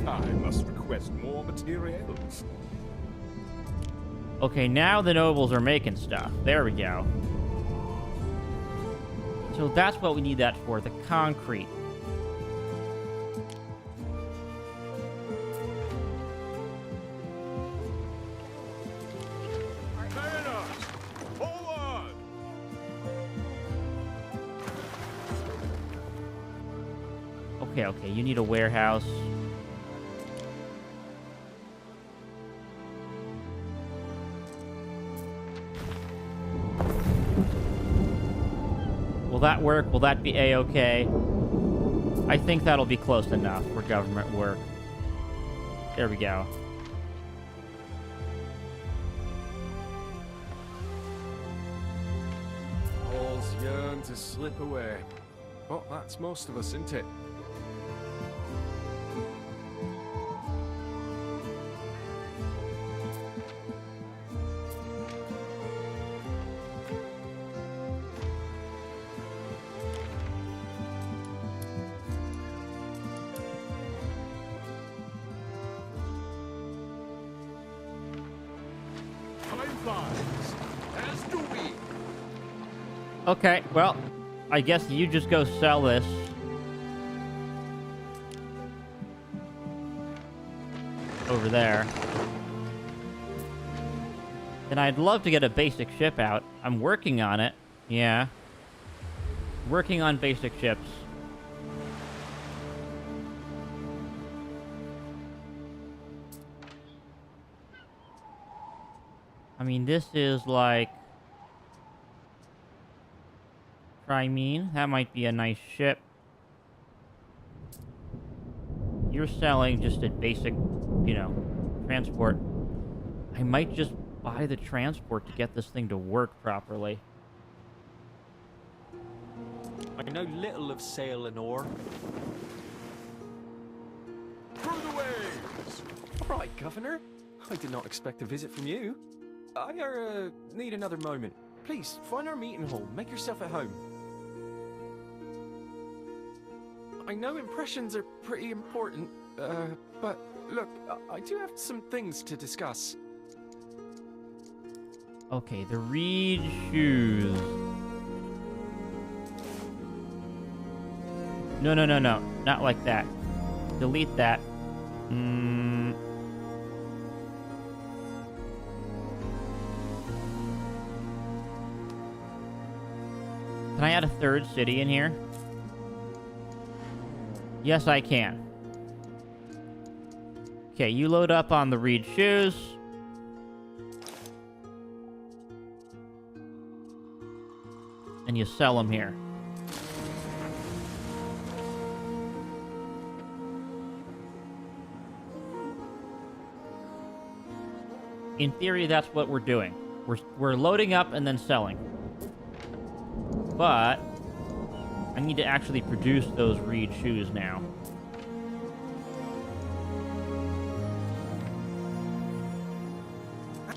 I must request more materials. Okay, now the nobles are making stuff. There we go. So that's what we need that for, the concrete. Fair enough. Forward! Okay, you need a warehouse. Will that work? Will that be a-okay? I think that'll be close enough for government work. There we go. All's yearn to slip away. But that's most of us, isn't it? Time flies. As do we. Okay, well, I guess you just go sell this. Over there. And I'd love to get a basic ship out. I'm working on it. Yeah. Working on basic ships. I mean, this is like... Crimene. That might be a nice ship. You're selling just a basic, you know, transport. I might just buy the transport to get this thing to work properly. I know little of sail and oar. Through the waves! All right, Governor. I did not expect a visit from you. I need another moment. Please, find our meeting hall. Make yourself at home. I know impressions are pretty important, but look, I do have some things to discuss. Okay, the reed shoes. No. Not like that. Delete that. Can I add a third city in here? Yes, I can. Okay, you load up on the reed shoes. And you sell them here. In theory, that's what we're doing. We're loading up and then selling. But I need to actually produce those reed shoes now.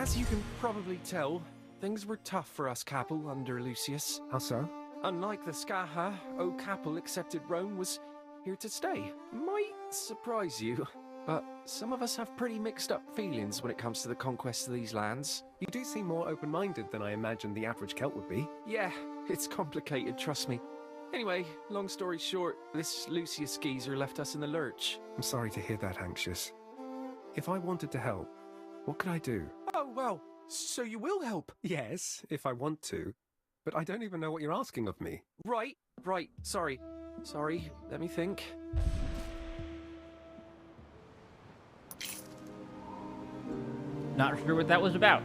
As you can probably tell, things were tough for us Capel under Lucius. How so? Unlike the Skaha, O Capel accepted Rome was here to stay. Might surprise you, but some of us have pretty mixed up feelings when it comes to the conquest of these lands. You do seem more open-minded than I imagined the average Celt would be. Yeah, it's complicated, trust me. Anyway, long story short, this Lucius geezer left us in the lurch. I'm sorry to hear that, Anxious. If I wanted to help, what could I do? Oh, well, so you will help? Yes, if I want to. But I don't even know what you're asking of me. Right, sorry, let me think. Not sure what that was about.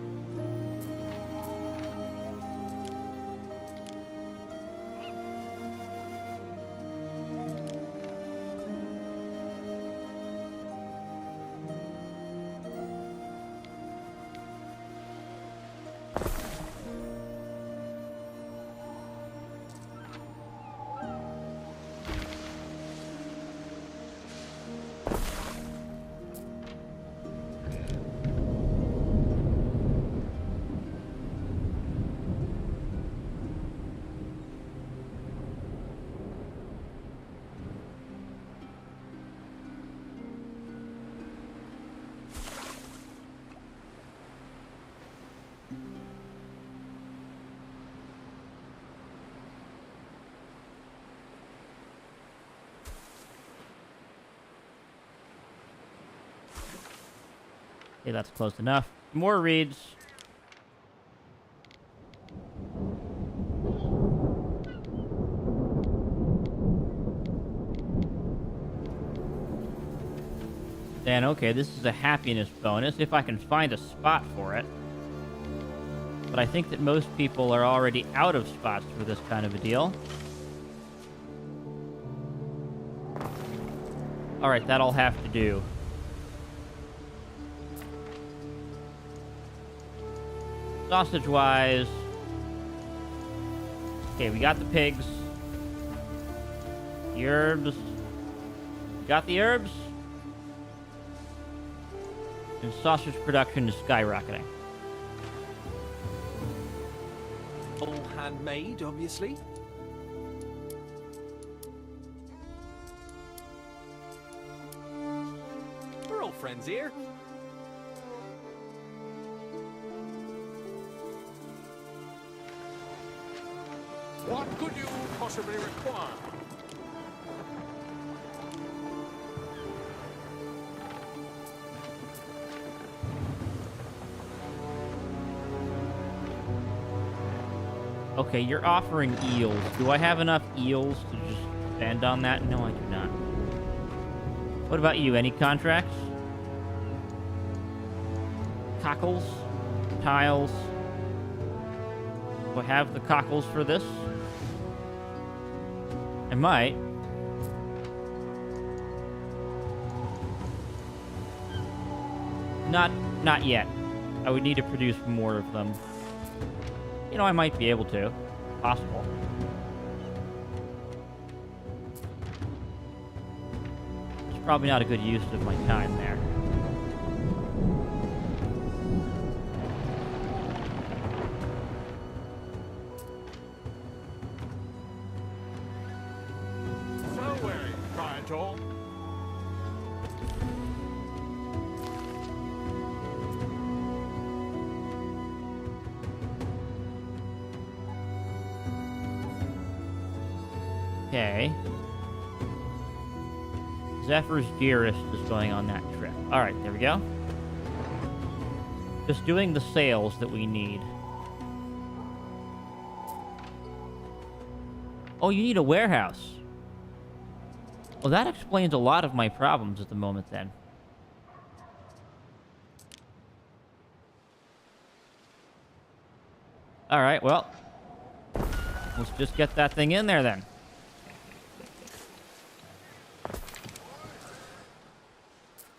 Okay, that's close enough. More reeds. Then, okay, this is a happiness bonus if I can find a spot for it. But I think that most people are already out of spots for this kind of a deal. Alright, that'll have to do. Sausage-wise... Okay, we got the pigs. The herbs. Got the herbs. And sausage production is skyrocketing. All handmade, obviously. We're all friends here. What could you possibly require? Okay, you're offering eels. Do I have enough eels to just spend on that? No, I do not. What about you? Any contracts? Cockles? tiles. Do I have the cockles for this? I might. Not yet. I would need to produce more of them. You know, I might be able to. Possible. It's probably not a good use of my time there. So where you crying, Joel? Okay. Zephyr's dearest is going on that trip. Alright, there we go. Just doing the sales that we need. Oh, you need a warehouse. Well, that explains a lot of my problems at the moment, then. Alright, well. Let's just get that thing in there, then.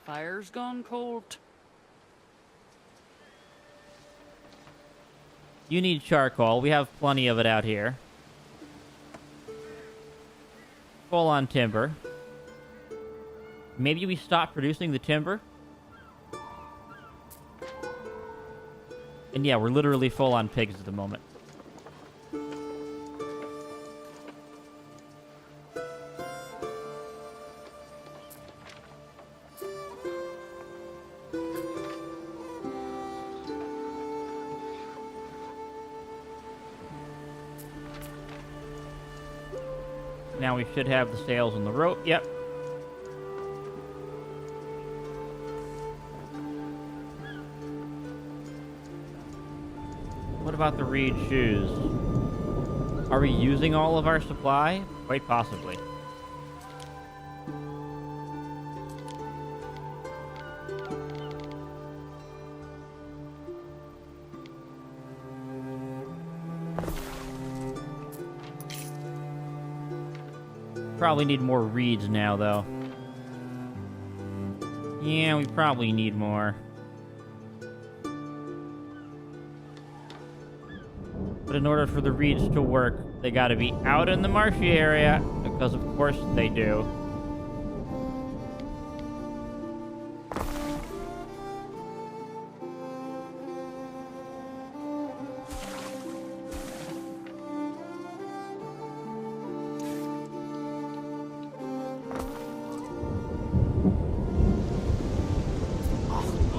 Fire's gone cold. You need charcoal. We have plenty of it out here. Full on timber. Maybe we stop producing the timber? And yeah, we're literally full on pigs at the moment. Now we should have the sails on the rope. Yep. What about the reed shoes? Are we using all of our supply? Quite possibly. Probably need more reeds now, though. Yeah, we probably need more. But in order for the reeds to work, they gotta be out in the marshy area, because of course they do.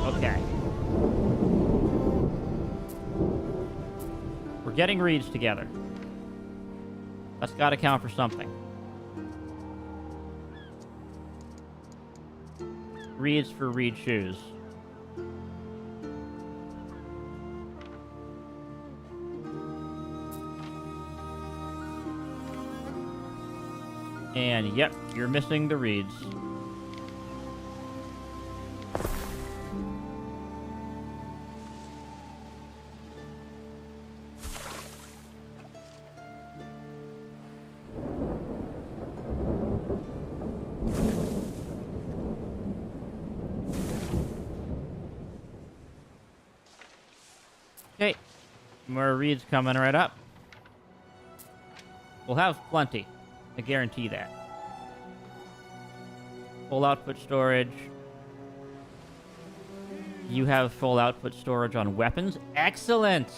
Okay. We're getting reeds together. That's gotta count for something. Reeds for reed shoes. And yep, you're missing the reeds. Okay, more reeds coming right up. We'll have plenty. I guarantee that. Full output storage. You have full output storage on weapons. Excellent!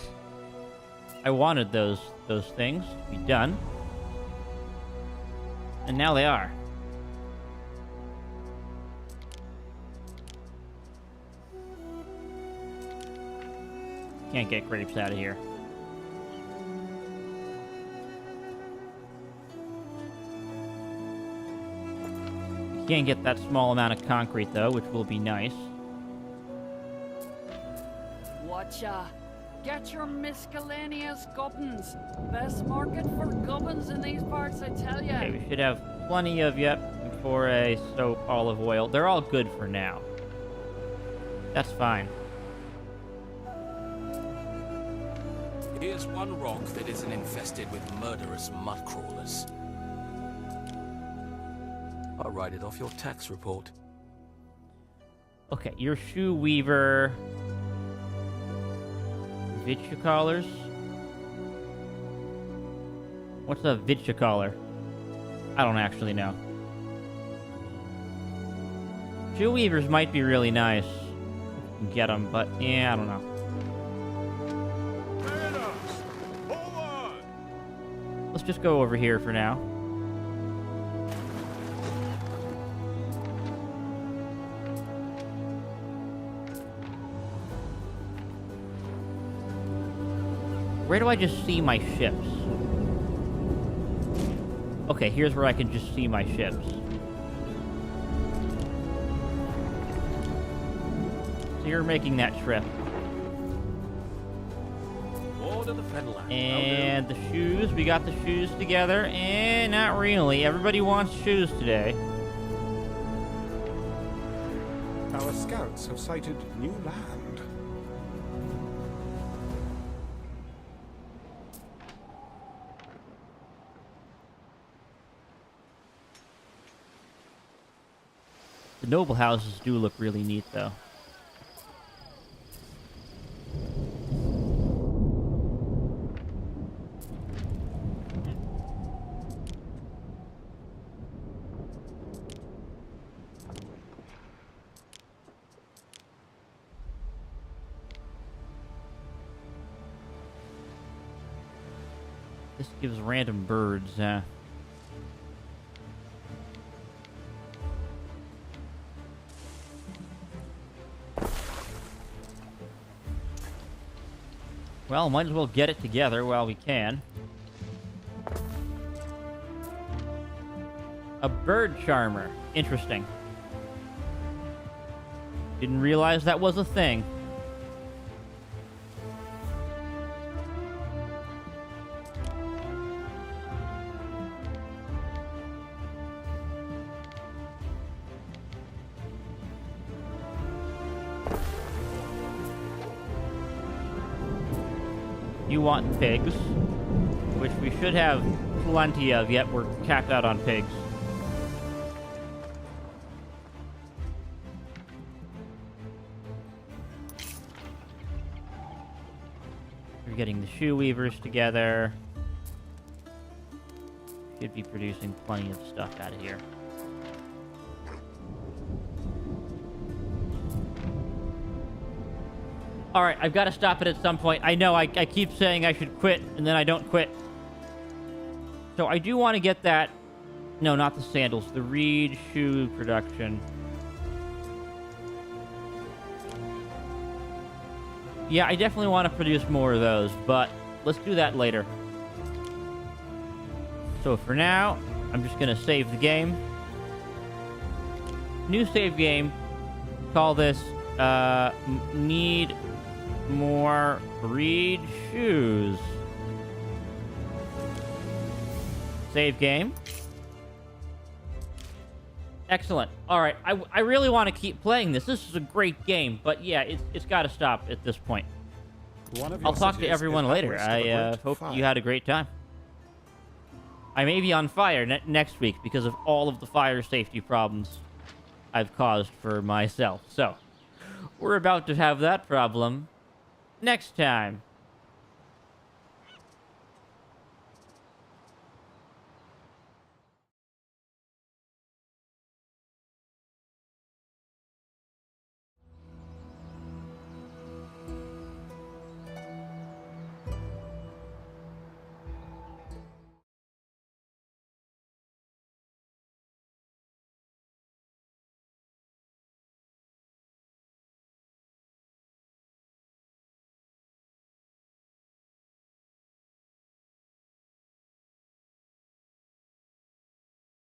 I wanted those things to be done. And now they are. Can't get grapes out of here. Can't get that small amount of concrete, though, which will be nice. Watcha. Get your miscellaneous gubbins. Best market for gubbins in these parts, I tell ya. Okay, we should have plenty of, yep, for a soap, olive oil. They're all good for now. That's fine. Here's one rock that isn't infested with murderous mud crawlers. I'll write it off your tax report. Okay, your shoe weaver. Viticulars? What's a viticular? I don't actually know. Shoe weavers might be really nice. Get them, but yeah, I don't know. Let's just go over here for now. Where do I just see my ships? Okay, here's where I can just see my ships. So you're making that trip. Lord of the Fenland. And the shoes, we got the shoes together. And not really. Everybody wants shoes today. Our scouts have sighted new land. The noble houses do look really neat, though. This gives random birds, Well, might as well get it together while we can. A bird charmer. Interesting. Didn't realize that was a thing. You want pigs, which we should have plenty of, yet we're capped out on pigs. We're getting the shoe weavers together. Should be producing plenty of stuff out of here. Alright, I've got to stop it at some point. I know I keep saying I should quit, and then I don't quit. So I do want to get that... No, not the sandals. The reed shoe production. Yeah, I definitely want to produce more of those, but let's do that later. So for now, I'm just going to save the game. New save game. Call this, need... more reed shoes. Save game. Excellent. All right, I really want to keep playing this. This is a great game, but yeah, it's got to stop at this point. I'll talk to everyone later. I hope you had a great time. I may be on fire next week because of all of the fire safety problems I've caused for myself. So, we're about to have that problem next time.